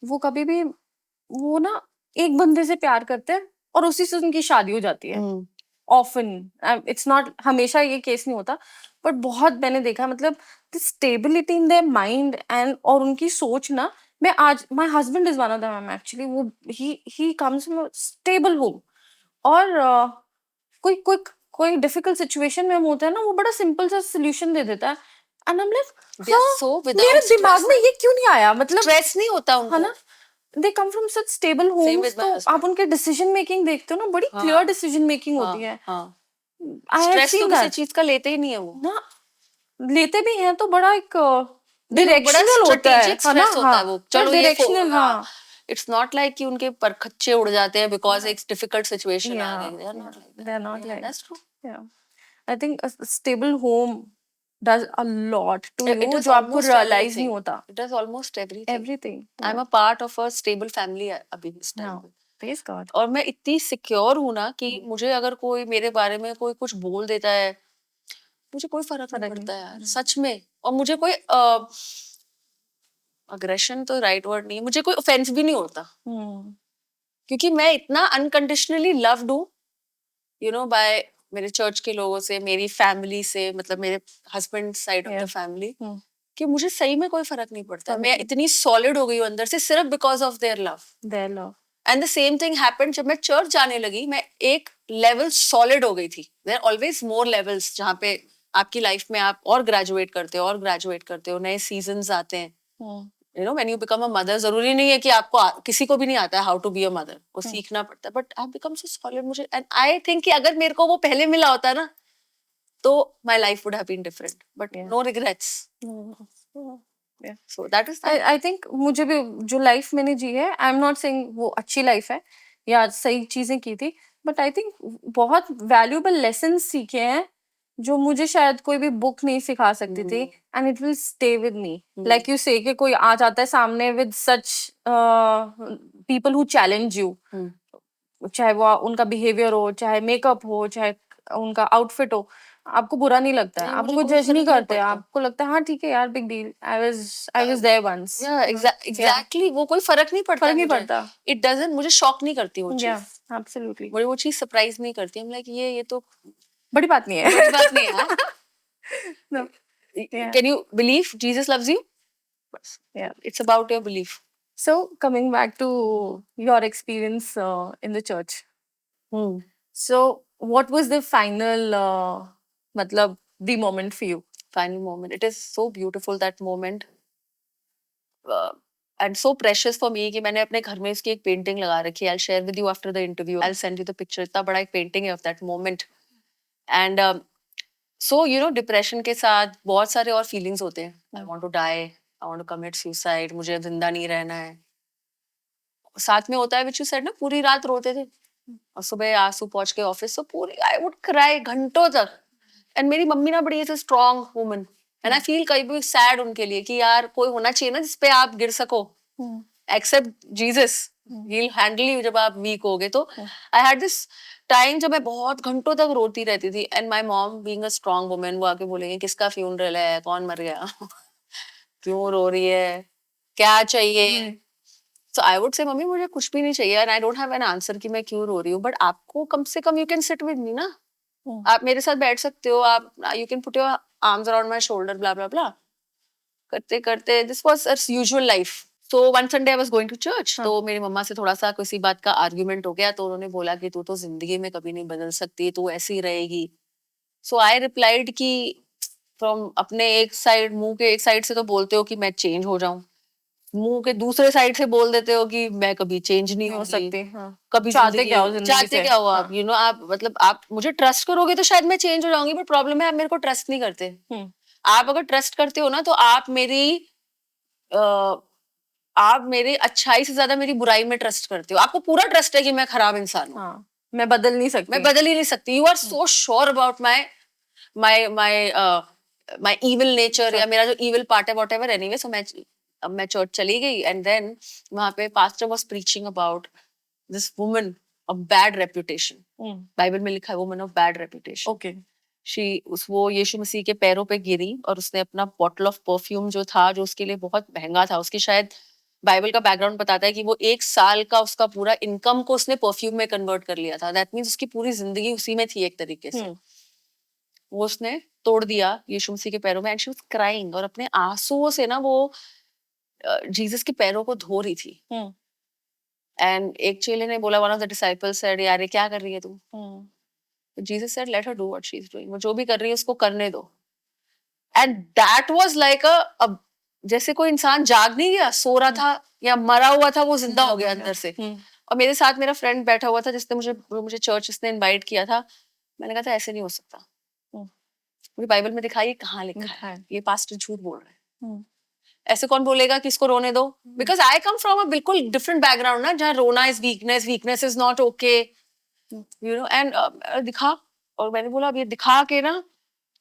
वो कभी भी, वो ना एक बंदे से प्यार करते हैं और उसी से उनकी शादी हो जाती है। ऑफन, इट्स नॉट, हमेशा ये केस नहीं होता, बट बहुत मैंने देखा, मतलब the stability in their mind and, और उनकी सोच ना, मैं आज, my husband is one of them actually, वो he comes from stable home, और कोई कोई कोई डिफिकल्ट सिचुएशन में हम होते हैं ना, वो बड़ा सिंपल सा सोल्यूशन दे देता है। एंड आई एम लाइक, मेरे दिमाग में ये क्यों नहीं आया, मतलब स्ट्रेस नहीं होता उनको, है ना, they come from such stable homes, तो आप उनके डिसीजन मेकिंग देखते हो ना, बड़ी क्लियर डिसीजन मेकिंग होती है। I have seen that. किसी चीज का लेते ही नहीं है वो ना, लेते भी हैं तो बड़ा एक डायरेक्शनल होता है ना, हाँ, वो चलो डायरेक्शनल, हाँ, इट्स नॉट लाइक कि उनके परखच्चे उड़ जाते हैं बिकॉज एक डिफिकल्ट सिचुएशन आ गई, they are not like that's true. Yeah I think a stable home does a lot to you, जो आपको realize नहीं होता। It does almost everything. Everything. I'm a part of a stable family अभी इस टाइम पे। Praise God. और मैं इतनी सिक्योर हूँ ना कि मुझे अगर कोई मेरे बारे में कोई कुछ बोल देता है, मुझे कोई फर्क नहीं पड़ता यार, सच में। और मुझे कोई अग्रेशन तो राइट वर्ड नहीं है, मुझे कोई ऑफेंस भी नहीं होता, क्योंकि मैं इतना अनकंडीशनली लव्ड हूँ, यू नो, बाय मेरे चर्च के लोगों से, मेरी फैमिली से, मतलब मेरे husband side of the family, कि मुझे सही में कोई फर्क नहीं पड़ता, मैं इतनी सॉलिड हो गई हूँ अंदर से सिर्फ because of their love. And the same thing happened जब मैं चर्च जाने लगी, मैं एक लेवल सॉलिड हो गई थी। देयर ऑलवेज मोर लेवल्स जहाँ पे आपकी लाइफ में आप और ग्रेजुएट करते हो, नए सीजन्स आते हैं। You know, when you become a mother, जरूरी नहीं है कि आपको किसी को भी नहीं आता है how to be a mother, वो सीखना पड़ता है, but I become so solid. मुझे एंड आई थिंक कि अगर मेरे को वो पहले मिला होता ना तो my life would have been different, but no regrets. So that is I think मुझे भी जो लाइफ मैंने जी है, आई एम नॉट सेइंग वो अच्छी लाइफ है या सही चीजें की थी, बट आई थिंक बहुत वैल्यूएबल लेसन सीखे हैं जो मुझे शायद कोई भी बुक नहीं सिखा सकती थी, and it will stay with me. Like you से कि कोई आ जाता है सामने with such people who challenge you, चाहे वो उनका बिहेवियर हो, चाहे मेकअप हो, चाहे उनका आउटफिट हो, आपको बुरा नहीं लगता है, आपको जज नहीं करते, आपको लगता है हाँ ठीक है यार, big deal, I was there once. Exactly, वो कोई फर्क नहीं पड़ता, फर्क नहीं पड़ता, इट डजंट, मुझे शॉक नहीं करती वो चीज, एब्सोल्युटली मुझे वो चीज सरप्राइज नहीं करती। I'm like, ये तो बड़ी बात नहीं है, बड़ी बात नहीं है। No. Yeah. Can you believe Jesus loves you? Yeah. It's about your belief. So coming back to your experience in the church. So what was the final matlab the moment for you? Final moment. It is so beautiful, that moment. And so precious for me कि मैंने अपने घर में इसकी एक पेंटिंग लगा रखी है. I'll share with you after the interview. I'll send you the picture. इतना बड़ा एक पेंटिंग है of that moment. And so you know, depression के साथ बहुत सारे और फीलिंग्स होते हैं. I want to die. I want to commit suicide. मुझे जिंदा नहीं रहना है. साथ में होता है which you said ना, पूरी रात रोते थे और सुबह आंसू पहुंच के ऑफिस, तो पूरी I would cry घंटों तक. एंड मेरी मम्मी ना बड़ी ऐसे strong woman, and I feel कभी भी सैड उनके लिए कि यार कोई होना चाहिए ना जिसपे आप गिर सको, except Jesus, he will handle you जब आप वीक होगे. तो आई हैड दिस टाइम जब मैं बहुत घंटों तक रोती रहती थी, and my mom being a strong woman, वो आके बोलेंगे किसका फ्यूनरल है, कौन मर गया, क्यों रो रही है, क्या चाहिए. So I would say mummy मुझे कुछ भी नहीं चाहिए, and I don't have an answer कि मैं क्यों रो रही हूँ, but आपको कम से कम you can sit with me ना, आप मेरे साथ बैठ सकते हो, आप you can put your arms around my shoulder, blah blah blah. करते करते this was a usual life. So one Sunday I was going to church. तो मेरी मम्मा से थोड़ा सा किसी बात का आर्ग्यूमेंट हो गया, तो उन्होंने बोला कि तू तो जिंदगी में कभी नहीं बदल सकती, तू ऐसी रहेगी. So I replied कि from अपने एक साइड, मुंह के एक साइड से तो बोलते हो कि मैं चेंज हो जाऊं, मुंह के दूसरे साइड से बोल देते हो कि मैं कभी चेंज नहीं हो सकती. कभी चाहते क्या हो आप, यू नो, आप मतलब आप मुझे ट्रस्ट करोगे तो शायद मैं चेंज हो जाऊंगी, बट प्रॉब्लम है आप मेरे को ट्रस्ट नहीं करते. आप अगर ट्रस्ट करते हो ना तो आप मेरी अच्छाई से ज्यादा मेरी बुराई में ट्रस्ट करते हो. आपको पूरा ट्रस्ट है कि मैं खराब इंसान हूँ, मैं बदल ही नहीं सकती. You are so sure about my evil nature, या मेरा जो इविल पार्ट है, वॉट एवर. एनीवे, सो अब मैं चर्च चली गई, एंड देन वहां पे pastor was preaching about this woman of bad reputation. Bible में लिखा है woman of bad reputation. Okay. वो यीशु मसीह के पैरों पे गिरी और उसने अपना बॉटल ऑफ परफ्यूम जो था, जो उसके लिए बहुत महंगा था, उसकी शायद बाइबल का बैकग्राउंड बताता है कि वो 1 साल का उसका पूरा इनकम को उसने परफ्यूम में कन्वर्ट कर लिया था. दैट मीन्स उसकी पूरी जिंदगी उसी में थी एक तरीके से. वो उसने तोड़ दिया यीशु मसीह के पैरों में, एंड शी वाज क्राइंग, और अपने आंसुओं से ना वो जीसस के पैरों को धो रही थी. एंड एक चेले ने बोला, one of the disciples said, यार ये क्या कर रही है तू? Jesus said, let her do what she is doing. वो जो भी कर रही है उसको करने दो. एंड दैट वाज लाइक अ जैसे कोई इंसान जाग नहीं गया, सो रहा था या मरा हुआ था, वो जिंदा हो गया अंदर से. और मेरे साथ मेरा फ्रेंड बैठा हुआ था जिसने मुझे चर्च इसने इनवाइट किया था. मैंने कहा था ऐसे नहीं हो सकता, मुझे बाइबल में दिखाई कहाँ लिखा है, ये पास्टर झूठ बोल रहे हैं. ऐसे कौन बोलेगा कि इसको रोने दो? Because I come from a बिल्कुल डिफरेंट बैकग्राउंड ना, जहाँ रोना is weakness, weakness is not okay, you know. And दिखा, और मैंने बोला अब ये दिखा के ना,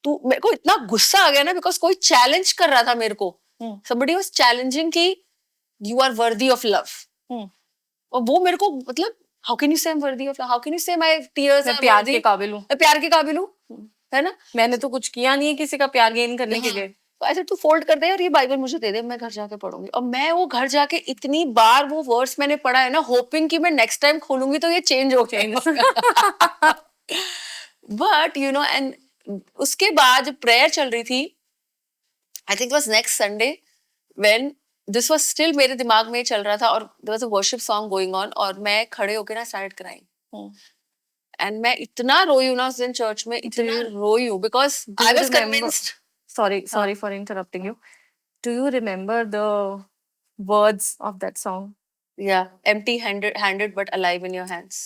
तू, मेरे को इतना गुस्सा आ गया ना, बिकॉज कोई चैलेंज कर रहा था मेरे को. somebody was challenging कि you are worthy of love. और वो मेरे को, मतलब how can you say I'm worthy of love? How can you say my tears are प्यार worthy? के काबिल हूँ, मैं प्यार के काबिल हूँ, है ना? मैंने तो कुछ किया नहीं है किसी का प्यार गेन करने के लिए. तो ऐसे तू फोल्ड कर दे और ये बाइबल मुझे दे दे, मैं घर जाके पढ़ूंगी. और मैं वो घर जाके इतनी बार वो वर्ड्स मैंने पढ़ा है ना, होपिंग कि मैं नेक्स्ट टाइम खोलूंगी तो ये चेंज हो जाएगा. बट यू नो, एंड उसके बाद जब प्रेयर चल रही थी, I think it was next Sunday when this was still मेरे दिमाग में चल रहा था और there was a worship song going on और मैं खड़े होके ना started crying. And मैं इतना रोई हूँ ना उस दिन चर्च में, इतना रोई हूँ because I was convinced. Sorry for interrupting you. Do you remember the words of that song? Yeah, empty-handed but alive in your hands.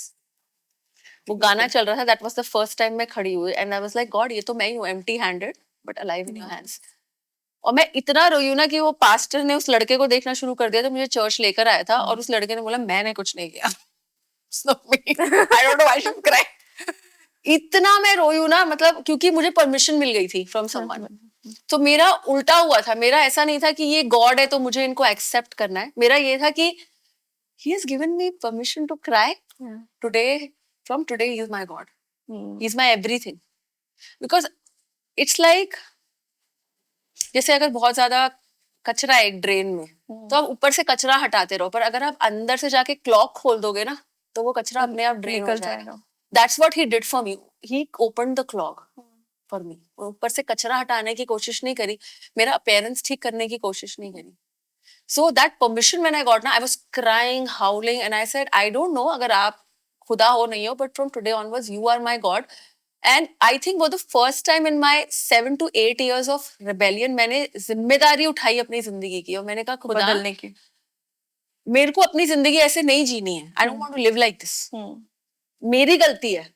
वो गाना चल रहा था. That was the first time मैं खड़ी हुई and I was like God, ये तो मैं ही हूँ, empty-handed but alive in your hands. और मैं इतना रोई हूँ ना कि वो पास्टर ने उस लड़के को देखना शुरू कर दिया, तो मुझे चर्च लेकर आया था और उस लड़के ने बोला मैंने कुछ नहीं किया. I don't know why I should cry. इतना मैं रोई हूँ ना, मतलब क्योंकि मुझे परमिशन मिल गई थी फ्रॉम समवन. तो मेरा उल्टा हुआ था. मेरा ऐसा नहीं था कि ये गॉड है तो मुझे इनको एक्सेप्ट करना है. मेरा ये था कि he has given me permission to cry. Today, from today he is my God. He is my everything. Because it's like जैसे अगर बहुत ज्यादा कचरा है एक ड्रेन में, तो आप ऊपर से कचरा हटाते रहो, पर अगर आप अंदर से जाके क्लॉक खोल दोगे ना, तो वो कचरा अपने आप ड्रेन हो जाएगा. That's what he did for me. He opened the clog for me. ऊपर से कचरा हटाने की कोशिश नहीं करी, मेरा अपीयरेंस ठीक करने की कोशिश नहीं करी. So that permission when I got ना, I was crying, howling, and I said, I don't know अगर आप खुदा हो नहीं हो, but from today onwards you are my God. And I think for the first time in my 7 to 8 years of rebellion मैंने जिम्मेदारी उठाई अपनी जिंदगी की और मैंने कहा खुदा बदलने की. मेरे को अपनी जिंदगी ऐसे नहीं जीनी है. I don't want to live like this. मेरी गलती है,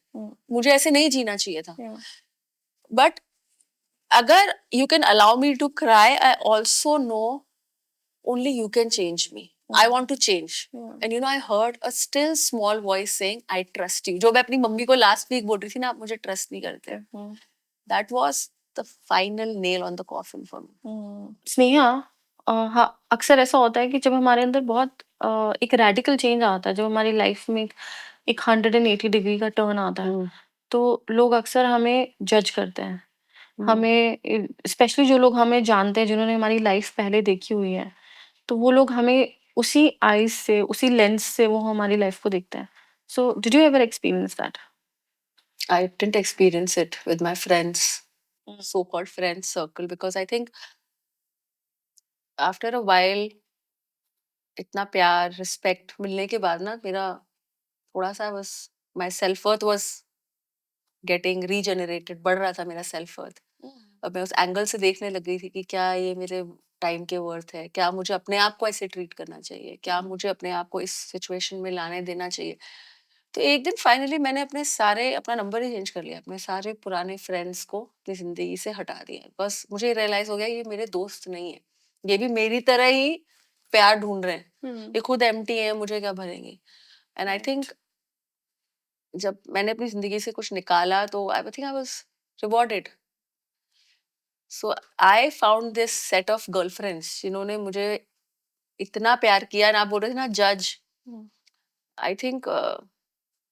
मुझे ऐसे नहीं जीना चाहिए था. But अगर you can allow me to cry, I also know only you can change me. I want to change. And you know, I heard a still small voice saying, I trust you. जो मैं अपनी मम्मी को last week बोल रही थी ना, आप मुझे trust नहीं करते. That was the final nail on the coffin for me. Sneha, हाँ, अक्सर ऐसा होता है कि जब हमारे अंदर बहुत एक रेडिकल चेंज आता है, जब हमारी लाइफ में एक 180 डिग्री का टर्न आता है, तो लोग अक्सर हमें जज करते हैं. हमें स्पेशली जो लोग हमें जानते हैं, जिन्होंने हमारी लाइफ पहले देखी हुई है, तो वो लोग हमें उसी आईज से, उसी लेंस से वो हमारी लाइफ को देखते हैं. So did you ever experience that? I didn't experience it with my friends, so-called friends circle, because I think after a while इतना प्यार रिस्पेक्ट मिलने के बाद ना मेरा थोड़ा सा बस my self worth was getting regenerated. बढ़ रहा था मेरा सेल्फ वर्थ. अब मैं उस एंगल से देखने लग गई थी कि क्या ये मेरे टाइम के वर्थ है, क्या मुझे अपने आप को ऐसे ट्रीट करना चाहिए, क्या मुझे अपने आप को इस सिचुएशन में लाने देना चाहिए. तो एक दिन फाइनली मैंने अपना नंबर ही चेंज कर लिया, अपने सारे पुराने फ्रेंड्स को अपनी जिंदगी से हटा दिया. बस मुझे रियलाइज हो गया ये मेरे दोस्त नहीं है, ये भी मेरी तरह ही प्यार ढूंढ रहे हैं. ये खुद एम्प्टी है, मुझे क्या भरेंगे. एंड आई थिंक जब मैंने अपनी जिंदगी से कुछ निकाला तो आई think I was rewarded. So I found this set of girlfriends जिन्होंने मुझे इतना प्यार किया. ना बोल रहे थे ना जज. आई थिंक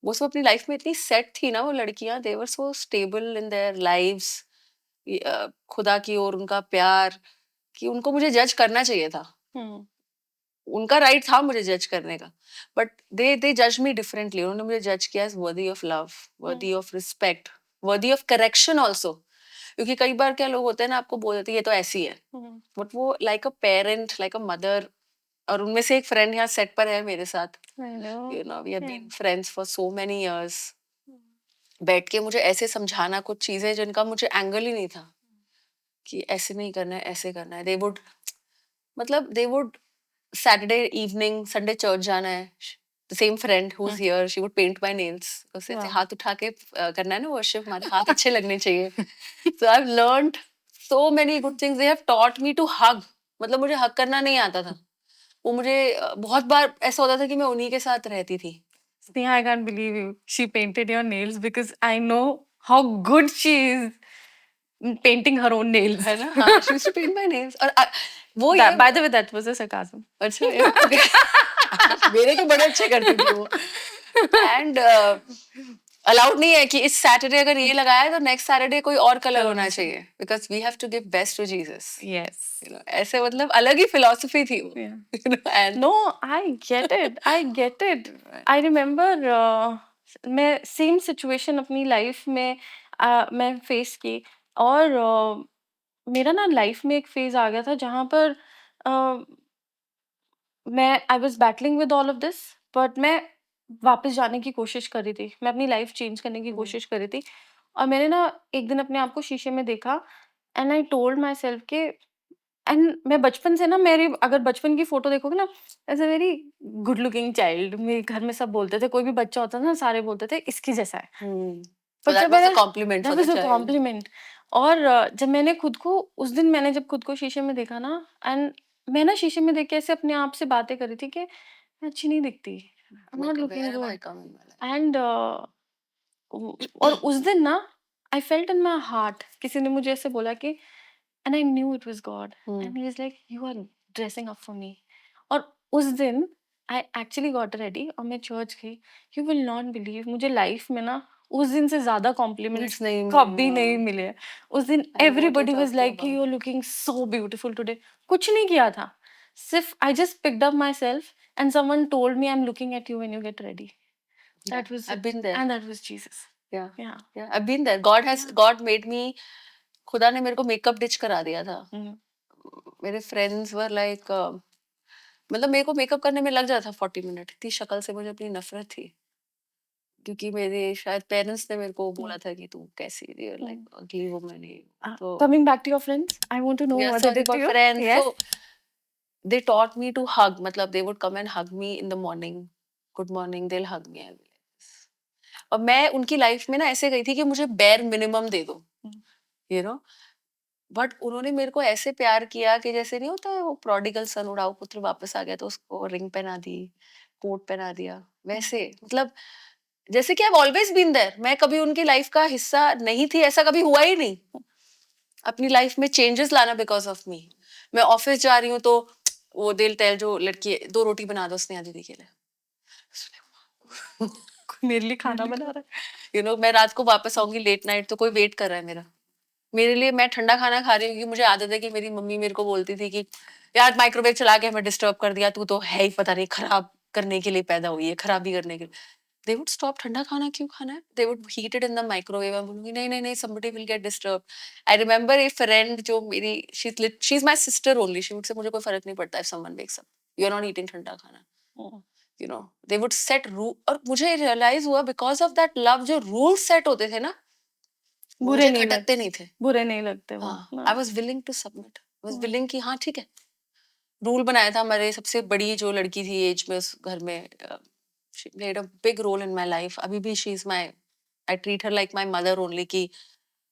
वो सब अपनी लाइफ में इतनी सेट थी ना वो लड़कियां. They were so stable in their lives. खुदा की ओर उनका प्यार कि उनको मुझे जज करना चाहिए था. उनका राइट था मुझे जज करने का, बट दे जज मी डिफरेंटली. उन्होंने मुझे जज किया as worthy of love, worthy of respect, worthy of correction also. क्योंकि कई बार क्या लोग होते हैं ना, आपको बोल देते हैं ये तो ऐसी है, बट वो like a parent, like a mother. और उनमें से एक फ्रेंड यहाँ सेट पर है मेरे साथ. You know we have been friends for so many years. बैठ के मुझे ऐसे समझाना कुछ चीजें जिनका मुझे एंगल ही नहीं था कि ऐसे नहीं करना है, ऐसे करना है. They would Saturday evening, Sunday church जाना है. The same friend who's here, she would paint my nails. उसे हाथ उठा के करना है ना worship, हमारे हाथ अच्छे लगने चाहिए. So I've learned so many good things. They have taught me to hug. मतलब मुझे hug करना नहीं आता था. वो मुझे बहुत बार ऐसा होता था कि मैं उन्हीं के साथ रहती थी. Sneha, I can't believe you. She painted your nails because I know how good she is painting her own nails. है ना? हाँ, she used to paint my nails. और वो ये By the way, that was a sarcasm. अच्छा मेरे तो बड़े अच्छे करती थी वो. एंड अलाउड नहीं है कि इस सैटरडे अगर ये लगाया है तो नेक्स्ट सैटरडे कोई और कलर होना चाहिए, because we have to give best to Jesus. Yes. You know ऐसे मतलब अलग ही फिलॉसफी थी वो. You know, and No, I get it. I get it. I remember मैं सेम सिचुएशन अपनी लाइफ में मैं फेस की. और मेरा ना लाइफ में एक फेज आ गया था जहाँ पर मैं I was battling with all of this, but मैं वापस जाने की कोशिश कर रही थी, मैं अपनी लाइफ चेंज करने की कोशिश कर रही थी। और मैंने ना एक दिन अपने आप को शीशे में देखा and I told my self के, एंड मैं बचपन से ना, मेरी अगर बचपन की फोटो देखोगे ना, as a very good looking child, मेरे घर में सब बोलते थे, कोई भी बच्चा होता था ना, सारे बोलते थे इसकी जैसा है। So पर that जब was a मैंने, compliment that for the was a child. Compliment. और जब मैंने खुद को, उस दिन मैंने जब खुद को शीशे में देखा ना, एंड मैं ना शीशे में देख के ऐसे अपने आप से बातें कर रही थी कि मैं अच्छी नहीं दिखती, आई am not Like looking wherever I good. come in my life. And और उस दिन ना I felt in my heart, किसी ने मुझे ऐसे बोला कि, and I knew it was God, and he is like you are dressing up for me. और उस दिन आई एक्चुअली गॉट रेडी और मैं चर्च गई। यू विल नॉट बिलीव, मुझे लाइफ में ना उस दिन से ज्यादा कॉम्प्लीमेंट्स It's नहीं कभी मिलेगा. नहीं मिले। उस दिन I know what you're everybody was talking like about. You are looking so beautiful today. कुछ नहीं किया था, सिर्फ I just picked up myself and someone told me I am looking at you when you get ready. Yeah, that was I've it, been there. And that was Jesus. Yeah, या yeah, I've been there. God made me. खुदा ने मेरे को मेकअप डिच करा दिया था. मेरे फ्रेंड्स वर लाइक, मतलब मेरे को मेकअप करने में लग जाता था 40 मिनट. इतनी शक्ल से मुझे अपनी नफरत थी, क्योंकि मेरे शायद पेरेंट्स ने मेरे को बोला था कि तू कैसी लाइक अगली वुमन है. तो Coming back to your friends, I want to know yeah, what they sorry did to about you. friends. Yes. So they taught me to hug. मतलब they would come and hug me in the morning. Good morning. They'll hug me. I'll be like this. और मैं उनकी लाइफ में ना ऐसे गई थी कि मुझे बेयर मिनिमम दे दो, यू नो. बट उन्होंने मेरे को ऐसे प्यार किया कि जैसे नहीं होता है वो प्रोडिगल सन, उड़ाऊ पुत्र वापस आ गया तो उसको रिंग पहना दी, कोट पहना दिया, वैसे मतलब जैसे कि आई ऑलवेज बीन देयर. मैं कभी उनकी लाइफ का हिस्सा नहीं थी, ऐसा कभी हुआ ही नहीं. अपनी लाइफ में चेंजेस लाना बिकॉज ऑफ मी. मैं ऑफिस जा रही हूँ तो वो दिल तैल जो लड़की 2 रोटी बना दो स्नेहा दीदी के लिए, कोई मेरे लिए खाना बना रहा मैं रात को वापस आऊंगी लेट नाइट तो कोई वेट कर रहा है मेरा मेरे लिए. मैं ठंडा खाना खा रही हूँ क्योंकि मुझे आदत है कि मेरी मम्मी मेरे को बोलती थी कि यार माइक्रोवेव चला के हमें डिस्टर्ब कर दिया, तू तो है ही पता नहीं खराब करने के लिए पैदा हुई है, खराबी करने के लिए. दे वुड स्टॉप, ठंडा खाना क्यों खाना है, they would heat it in the microwave. मैं बोलूंगी नहीं नहीं नहीं, somebody will get disturbed. I remember A friend जो मेरी, she is my sister only, she would say मुझे कोई फर्क नहीं पड़ता if someone wakes up, you are not eating ठंडा खाना, है। they would set rule. और मुझे रियलाइज हुआ बिकॉज ऑफ दैट लव, जो रूल सेट होते थे ना वो बुरे मुझे नहीं लग खटकते नहीं थे. बुरे नहीं लगते वो। हाँ, I was willing to submit, was willing कि हाँ ठीक है. रूल बनाया था, हमारे सबसे बड़ी जो लड़की थी एज में उस घर में, she played a big role in my life. अभी भी she is my, I treat her like my mother only. कि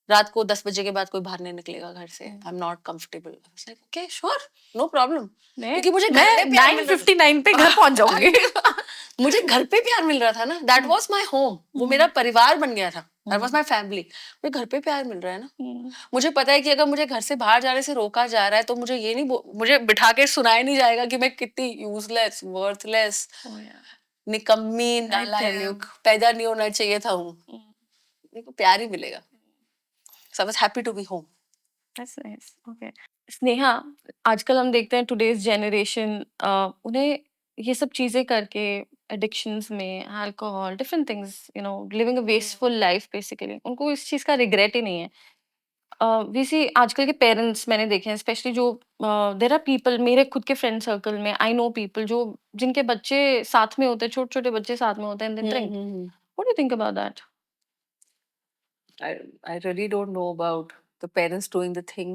रात को 10 बजे के बाद कोई बाहर नहीं निकलेगा घर से, I am not comfortable. I was like okay sure, no problem. क्योंकि मुझे घर मैं पे प्यार मिल रहा 9:59 पे घर पहुंच जाऊंगी। था. मुझे घर पे प्यार मिल रहा था ना, दैट वाज माय होम. वो मेरा परिवार बन गया था, दैट वाज माय फैमिली. मुझे घर पे प्यार मिल रहा है ना. मुझे पता है कि अगर मुझे घर से बाहर जाने से रोका जा रहा है तो मुझे ये नहीं मुझे बिठा के सुनाया नहीं जाएगा कि मैं कितनी यूजलेस, वर्थलेस, निकम्मी, नालायक, पैदा नहीं होना चाहिए था हूँ. मेरे को प्यार ही मिलेगा. So I was happy to be home. That's nice. Okay. Sneha, आजकल हम देखते हैं टुडेज जनरेशन, उन्हें ये सब चीजें करके एडिक्शंस में, alcohol, different things, living a wasteful life, basically उनको इस चीज का रिग्रेट ही नहीं है। वी सी आजकल के पेरेंट्स मैंने देखे हैं, स्पेशली जो देर आर पीपल, मेरे खुद के फ्रेंड सर्कल में आई नो पीपल जो, जिनके बच्चे साथ में होते हैं, छोटे छोटे बच्चे साथ में होते हैं, and they drink. What do you think about that? I really don't know about the parents doing the thing,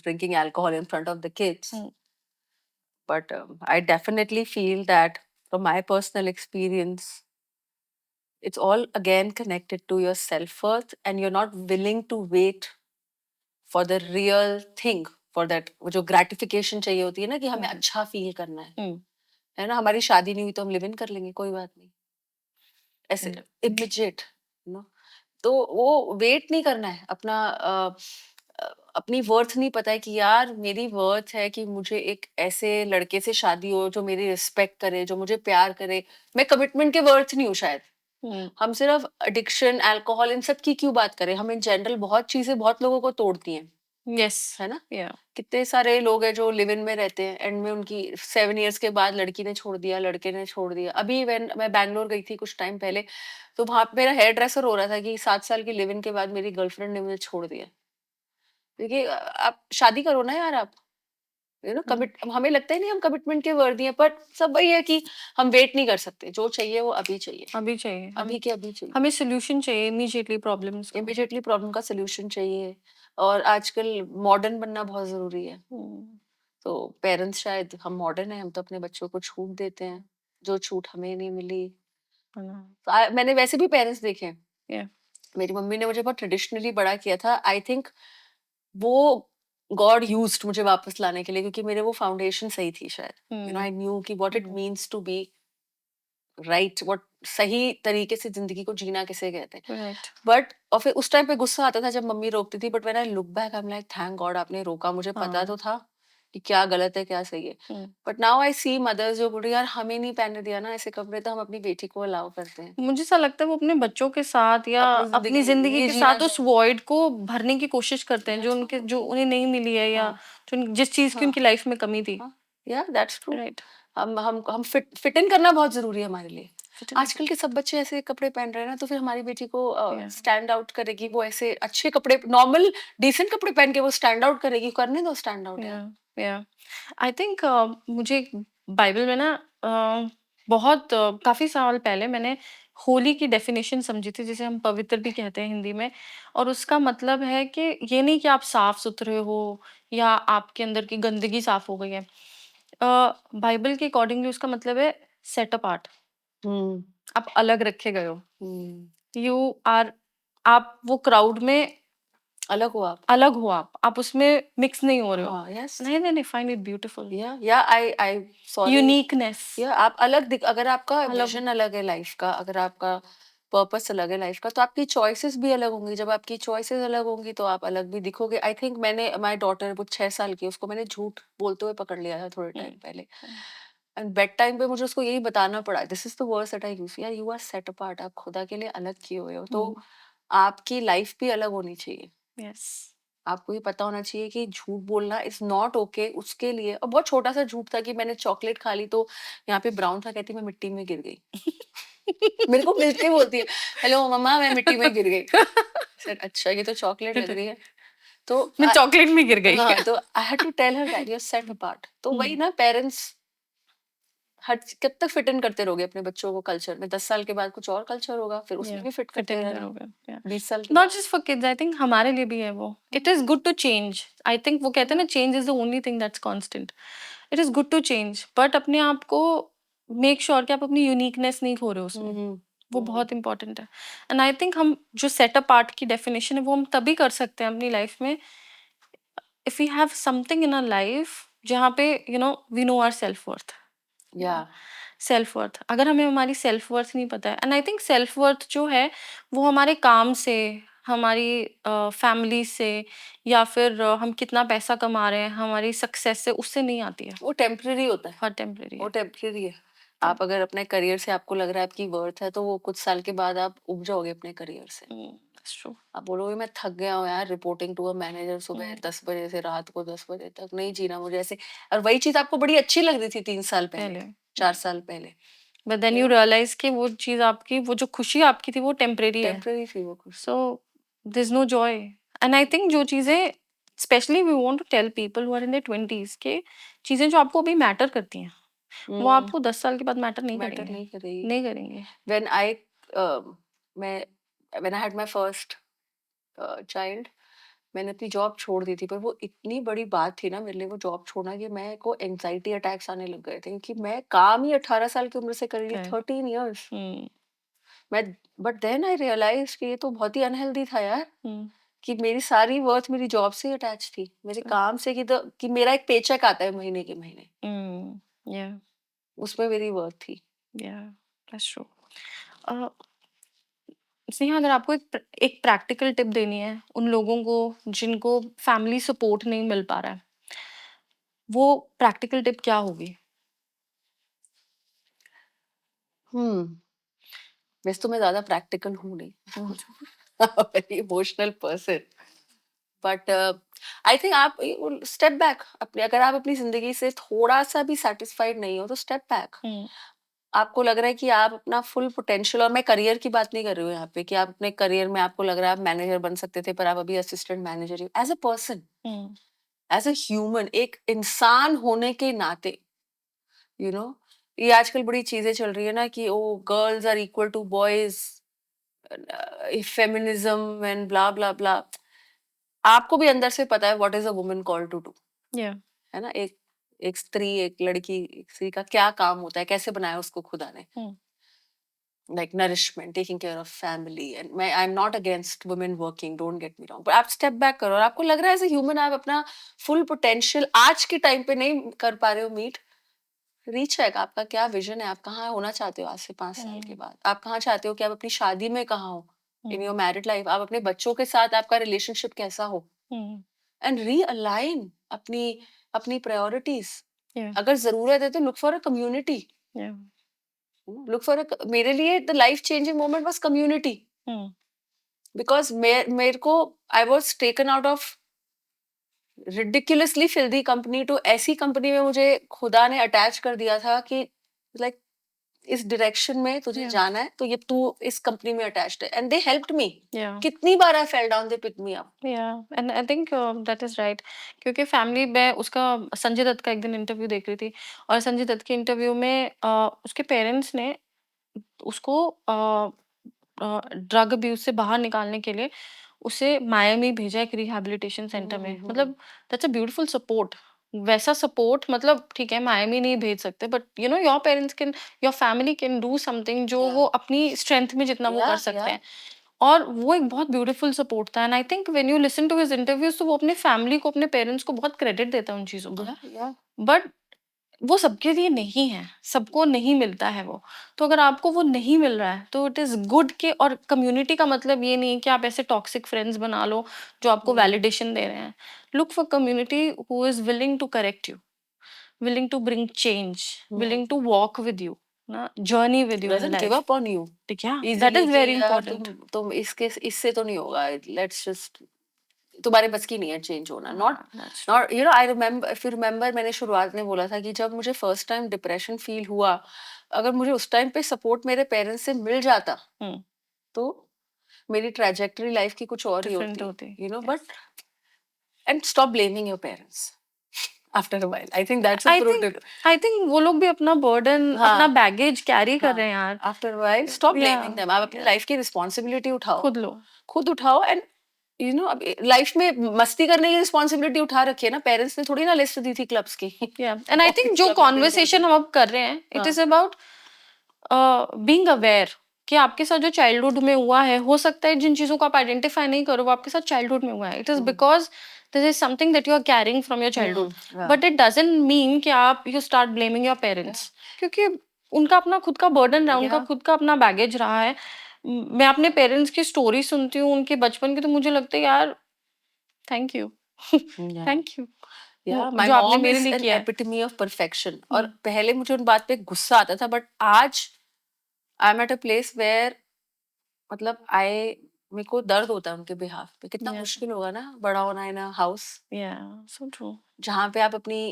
drinking alcohol in front of the kids. But I definitely feel that from my personal experience, it's all again connected to your self-worth, and you're not willing to wait for the real thing, for that वो जो gratification चाहिए होती है ना कि हमें अच्छा feel करना है ना. हमारी शादी नहीं हुई तो हम लिव इन कर लेंगे, कोई बात नहीं, ऐसे immediate, तो वो वेट नहीं करना है अपना. अपनी वर्थ नहीं पता है कि यार मेरी वर्थ है कि मुझे एक ऐसे लड़के से शादी हो जो मेरी रिस्पेक्ट करे, जो मुझे प्यार करे. मैं कमिटमेंट के वर्थ नहीं हूँ शायद. हम सिर्फ एडिक्शन, अल्कोहल, इन सब की क्यों बात करें. हम इन जनरल बहुत चीजें बहुत लोगों को तोड़ती हैं. यस, है ना. या कितने सारे लोग हैं जो लिव इन में रहते हैं, एंड में उनकी 7 इयर्स के बाद लड़की ने छोड़ दिया, लड़के ने छोड़ दिया. अभी मैं बैंगलोर गई थी कुछ टाइम पहले, तो वहां पे मेरा हेयर ड्रेसर हो रहा था कि 7 साल की लिव इन के बाद मेरी गर्लफ्रेंड ने मुझे छोड़ दिया. देखिए आप शादी करो ना यार, आप कमिट, हमें लगता ही नहीं हम कमिटमेंट के वर्दी हैं, पर सब वही है कि हम वेट नहीं कर सकते, जो चाहिए वो अभी चाहिए, अभी चाहिए, अभी के अभी चाहिए, हमें सोल्यूशन चाहिए इमीडिएटली प्रॉब्लम्स को। इमीडिएटली प्रॉब्लम का सोल्यूशन चाहिए। और आजकल मॉडर्न बनना बहुत जरूरी है, तो पेरेंट्स शायद, हम मॉडर्न हैं, हम तो अपने बच्चों को छूट देते हैं, जो छूट हमें नहीं मिली। मैंने वैसे भी पेरेंट्स देखे हैं, Yeah. मेरी मम्मी ने मुझे बहुत ट्रेडिशनली बड़ा किया था, आई थिंक वो गॉड यूज्ड मुझे वापस लाने के लिए, क्योंकि मेरे वो फाउंडेशन सही थी शायद, आई न्यू कि what it means to be right, what सही तरीके से जिंदगी को जीना किसे कहते हैं। Right. बट और फिर उस टाइम पे गुस्सा आता था जब मम्मी रोकती थी, but when I look back I am like thank God आपने रोका, मुझे पता तो था कि क्या गलत है क्या सही है। But now I see mothers जो बोल रही यार हमें नहीं पहनने दिया ना ऐसे कपड़े, तो हम अपनी बेटी को अलाउ करते हैं। मुझे ऐसा लगता है वो अपने बच्चों के साथ या अपनी जिंदगी के साथ उस वॉइड को भरने की कोशिश करते हैं जो उन्हें नहीं मिली है, या जिस चीज की उनकी लाइफ में कमी थी। या दैट्स ट्रू, राइट। हम फिट इन करना बहुत जरूरी है हमारे लिए। आजकल के सब बच्चे ऐसे कपड़े पहन रहे हैं ना, तो फिर हमारी बेटी को स्टैंड आउट करेगी, वो ऐसे अच्छे कपड़े, नॉर्मल डिसेंट कपड़े पहन के वो स्टैंड आउट करेगी, करने दो स्टैंड आउट। या आई थिंक मुझे बाइबल में ना काफी साल पहले मैंने होली की डेफिनेशन समझी थी, जिसे हम पवित्र भी कहते हैं हिंदी में। और उसका मतलब है कि ये नहीं कि आप साफ सुथरे हो या आपके अंदर की गंदगी साफ हो गई है। बाइबल के अकॉर्डिंगली उसका मतलब है सेट अपार्ट। आप अलग रखे गए हो, यू आर, आप वो क्राउड में अलग हो, आप उसमें मिक्स नहीं हो रहे हो। यस, नहीं, फाइंड इट ब्यूटीफुल। या आई सॉरी, यूनिकनेस, या आप अलग अगर आपका विजन अलग है लाइफ का, अगर आपका पर्पस अलग है लाइफ का, तो आपकी चॉइसेस भी अलग होंगी। जब आपकी चॉइसेस अलग होंगी तो आप अलग भी दिखोगे। आई थिंक मैंने, माय डॉटर वो 6 साल की, उसको मैंने झूठ बोलते हुए पकड़ लिया था थोड़े टाइम पहले, एंड बेड टाइम पे मुझे उसको यही बताना पड़ा, this is the words that I use, यार यू आर सेट अपार्ट, आप खुदा के लिए अलग किए हुए हो, तो आपकी लाइफ भी अलग होनी चाहिए। यस, आपको ये पता होना चाहिए कि झूठ बोलना इज नॉट ओके उसके लिए। और बहुत छोटा सा झूठ था कि मैंने चॉकलेट खा ली तो यहाँ पे ब्राउन था, कहती मैं मिट्टी में गिर गई। मेरे को मिलके बोलती है, हेलो मम्मा मैं मिट्टी में गिर गई। सर अच्छा ये तो चॉकलेट लग रही है, तो मैं चॉकलेट में गिर गई। हाँ, तो I had to tell her that you are set apart. तो वही ना, पेरेंट्स हर कब तक फिट इन करते रहोगे अपने बच्चों को कल्चर में? 10 साल के बाद कुछ और कल्चर होगा, फिर उसमें भी फिट करते रहना। 20 साल के not just for kids, I think हमारे लिए भी है वो। It is good to change. I think वो कहते हैं ना, change is the only thing that's constant. It is good to change, but अपने आप को मेक श्योर कि आप अपनी यूनिकनेस नहीं खो रहे हो उसमें। वो बहुत इंपॉर्टेंट है। एंड आई थिंक हम जो सेट अप आर्ट की डेफिनेशन है वो हम तभी कर सकते हैं अपनी लाइफ में, if we have something in our life जहाँ पे we know our self worth. या सेल्फ वर्थ, अगर हमें हमारी सेल्फ वर्थ नहीं पता है, and I think self worth जो है वो हमारे काम से, हमारी फैमिली से, या फिर हम कितना पैसा कमा रहे हैं, हमारी सक्सेस से, उससे नहीं आती है। वो टेम्परेरी होता है, हर टेम्परेरी वो है। टेम्परेरी है। आप अगर अपने करियर से आपको लग रहा है आपकी वर्थ है, तो वो कुछ साल के बाद आप उब जाओगे अपने करियर से। That's true. आप बोलोगे मैं थक गया हूँ यार, रिपोर्टिंग टू अ मैनेजर सुबह 10 बजे से रात को 10 बजे तक, नहीं जीना मुझे ऐसे। और वही चीज आपको बड़ी अच्छी लग रही थी 3 साल पहले, 4 साल पहले, बट देन यू रियलाइज कि वो चीज आपकी, वो जो खुशी आपकी थी वो टेम्परेरी है। टेम्परेरी थी वो खुशी। So there is no joy. And I think जो चीजें, especially we want to tell people who are in their 20s के, चीजें जो आपको अभी मैटर करती हैं वो आपको 10 साल के बाद मैटर नहीं करेंगी। नहीं करेंगे। व्हेन आई मैं when I had my first child, मैंने अपनी जॉब छोड़ दी थी, पर वो इतनी बड़ी बात थी ना मेरे लिए वो जॉब छोड़ना, कि मैं को एंजाइटी अटैक्स आने लग गए थे, क्योंकि मैं काम ही 18 साल की उम्र से कर रही थी, 13 इयर्स मैं। बट देन आई रियलाइज कि ये तो बहुत ही अनहेल्दी था यार, कि मेरी सारी वर्थ मेरी जॉब से अटैच थी, मेरे काम से, कि मेरा एक पेचेक आता है महीने के महीने, उसमें मेरी वर्थ थी। That's true. स्नेहा, अगर आपको एक प्रैक्टिकल टिप देनी है उन लोगों को जिनको फैमिली सपोर्ट नहीं मिल पा रहा है, वो प्रैक्टिकल टिप क्या होगी? वैसे तो मैं ज्यादा प्रैक्टिकल हूँ नहीं, very emotional person, but I think आप स्टेप बैक, अपने अगर आप अपनी जिंदगी से थोड़ा सा भी सेटिस्फाइड नहीं हो तो स्टेप बैक, आपको लग रहा है कि आप अपना फुल पोटेंशियल, और मैं करियर की बात नहीं कर रही हूँ यहाँ पे कि आप अपने करियर में आपको लग रहा है आप मैनेजर बन सकते थे पर आप अभी असिस्टेंट मैनेजर ही, as a person, as a human, एक इंसान होने के नाते, यू नो, ये आजकल बड़ी चीजें चल रही है ना कि oh girls are equal to boys, feminism and blah blah blah. आपको भी अंदर से पता है what is a woman called to do, Yeah. है ना? एक एक स्त्री, एक लड़की, एक स्त्री का क्या काम होता है, कैसे बनाया उसको खुदा ने, like nourishment, taking care of family, and I'm not against women working, don't get me wrong, but आप step back करो और आपको लग रहा है एज a human आप अपना full potential आज के टाइम पे नहीं कर पा रहे हो मीट, रीचेक आपका क्या विजन है, आप कहाँ होना चाहते हो आज से 5 साल के बाद, आप कहाँ चाहते हो कि आप अपनी शादी में कहाँ हो, इन योर मैरिड लाइफ, आप अपने बच्चों के साथ आपका रिलेशनशिप कैसा हो, एंड रीअलाइन अपनी अपनी प्रायोरिटीज। Yeah. अगर जरूरत है तो look for a community, Yeah. Look for a, मेरे लिए the life changing moment was community, because मेरे को I was taken out of ridiculously filthy company to ऐसी कंपनी में मुझे खुदा ने अटैच कर दिया था कि लाइक इस डायरेक्शन में तुझे Yeah. जाना है तो ये तू इस कंपनी में अटैच्ड है, and they helped me. Yeah. कितनी बार I fell down, they pick me up. Yeah, and I think that is right. क्योंकि फैमिली में उसका संजय दत्त का एक दिन इंटरव्यू देख रही थी और संजय दत्त के इंटरव्यू में उसके पेरेंट्स ने उसको ड्रग अब्यूज से बाहर निकालने के लिए उसे मायामी भेजा एक रिहैबिलिटेशन सेंटर में। मतलब दैट्स अ ब्यूटीफुल सपोर्ट। वैसा सपोर्ट मतलब ठीक है मायामी नहीं भेज सकते but you know your parents can, your family can do something जो वो अपनी स्ट्रेंथ में जितना वो कर सकते हैं। और वो एक बहुत ब्यूटीफुल सपोर्ट था and I think when you listen to his interviews तो वो अपने फैमिली को, अपने पेरेंट्स को बहुत क्रेडिट देता है उन चीज़ों का। बट वो सबके लिए नहीं है, सबको नहीं मिलता है वो। तो अगर आपको वो नहीं मिल रहा है तो इट इज़ गुड कि, और कम्युनिटी का मतलब ये नहीं है कि आप ऐसे टॉक्सिक फ्रेंड्स बना लो जो आपको वैलिडेशन दे रहे हैं। Look for community who is willing to correct you, willing to bring change, willing to walk with you, ना journey with you in doesn't give life. Up on you ठीक है, दैट इजीली इज़ कि वेरी यार इंपॉर्टेंट। तुम इसके इससे तो नहीं होगा, लेट्स जस्ट, तुम्हारे बस की नहीं है चेंज होना, not That's not you know. I remember, if you remember, मैंने शुरुआत में बोला था कि जब मुझे फर्स्ट टाइम डिप्रेशन फील हुआ, अगर मुझे उस टाइम पे सपोर्ट मेरे पेरेंट्स से मिल जाता तो मेरी ट्रैजेक्टरी लाइफ की कुछ और ही डिफरेंट होती, होती। You know. But and stop blaming your parents after a while, I think that's a I pro think tip. I think वो लोग भी अपना बर्डन, अपना हाँ बैगेज कैरी कर हाँ, रहे हैं यार। आफ्टर व्हाइल स्टॉप या ब्लेमिंग देम, आप अपनी लाइफ की रिस्पॉन्सिबिलिटी उठाओ, खुद लो। खुद उठाओ। एंड यू नो अब लाइफ में मस्ती करने की रिस्पॉन्सिबिलिटी उठा रखी है ना, पेरेंट्स ने थोड़ी ना लिस्ट दी थी क्लब्स की। या एंड आई थिंक ऑफिस जो क्लब में बिल कर कॉन्वर्सेशन दो। हम अब कर रहे हैं इट हाँ इज अबाउट बीइंग अवेयर कि आपके साथ जो चाइल्डहुड में हुआ है, हो सकता है जिन चीजों को आप आइडेंटिफाई नहीं करो वो आपके साथ चाइल्डहुड में हुआ है। It is because this is something that you are carrying from your childhood, but it doesn't mean कि आप you start blaming your parents, क्योंकि उनका अपना खुद का बर्डन रहा, उनका खुद का अपना बैगेज रहा है। मैं अपने पेरेंट्स की स्टोरी सुनती हूँ उनके बचपन की तो मुझे लगता है यार थैंक यू थैंक यू या माय जो आपने मॉम मेरे इज लिए एन किया है। Epitome of perfection. और पहले मुझे उन बात पे गुस्सा आता था, बट आज I am at a place where, मतलब आई, मेरे को दर्द होता है उनके बिहाफ पे। कितना Yeah, मुश्किल होगा ना बड़ा होना in a house yeah, so true. जहाँ पे आप अपनी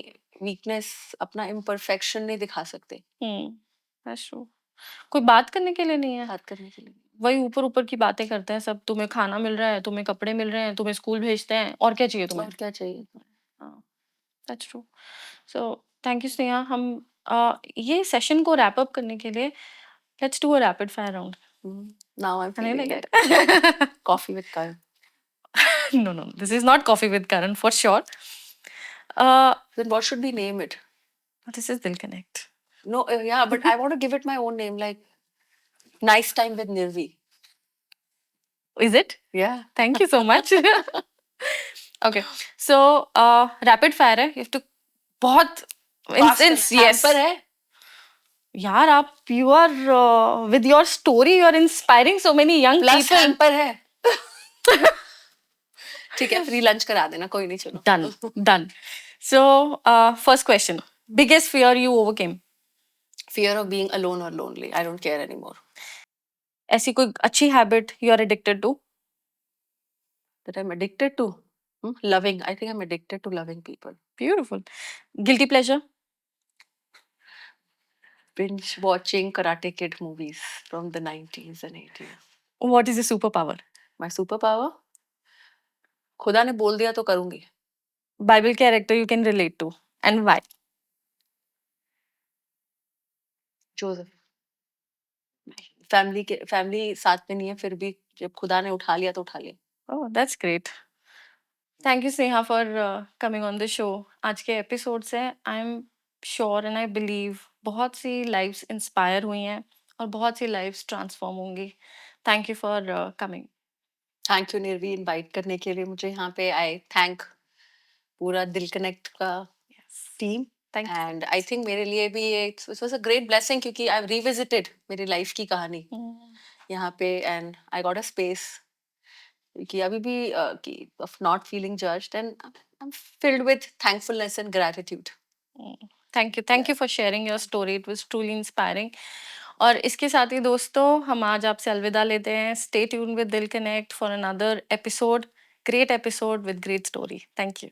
वीकनेस, अपना इम्परफेक्शन नहीं दिखा सकते That's true. कोई बात करने के लिए नहीं है। बात करने के लिए। वही ऊपर-ऊपर की बातें करते हैं सब, तुम्हें खाना मिल रहा है, तुम्हें कपड़े मिल रहे हैं, तुम्हें स्कूल भेजते हैं, और क्या चाहिए तुम्हें? और क्या चाहिए? हाँ, that's true. So thank you Sneha. हम ये सेशन को रैप अप करने के लिए let's do a rapid fire round. Now I am Can I feeling like it. it? Coffee with Karan. No, no, this is not coffee with Karan for sure. Uh, Then what should we name it? this is Dil Connect. No, yeah, but I want to give it my own name, like Nice Time with Nirvi. Is it? Yeah. Thank you so much. Okay, so rapid fire है, you have to बहुत instance, yes. पर है। यार आप you are with your story you are inspiring so many young plus people. पर है। ठीक है, फ्री लंच करा देना, कोई नहीं, चलो। Done. So first question, biggest fear you overcame? Fear of being alone or lonely. I don't care anymore. ऐसी कोई अच्छी habit you are addicted to? That I'm addicted to. Loving. I think I'm addicted to loving people. Beautiful. Guilty pleasure? binge watching Karate Kid movies from the 90s and 80s. What is your superpower? My superpower? खुदा ने बोल दिया तो करूंगी. Bible character you can relate to and why? Joseph. Family साथ में नहीं है, फिर भी जब खुदा ने उठा लिया तो उठा लिया. Oh, that's great. Thank you, Sneha, for coming on the show. आज के एपिसोड से I am sure and I believe बहुत सी लाइव्स इंस्पायर हुई हैं और बहुत सी लाइव्स ट्रांसफॉर्म होंगी. Thank you for coming. Thank you Nirvi invite करने के लिए मुझे यहाँ पे. आई थैंक पूरा दिल कनेक्ट का team. Thank you. And I think मेरे लिए भी ये it was a great blessing, क्योंकि आई रिविजिटेड मेरी लाइफ की कहानी यहाँ पे. And I got a space कि अभी भी कि of not feeling judged, and I M filled with thankfulness and gratitude. Thank you for sharing your story. It was truly inspiring. और इसके साथ ही दोस्तों हम आज आपसे अलविदा लेते हैं. स्टे ट्यून विद दिल connect for another episode. Great episode with great story. Thank you.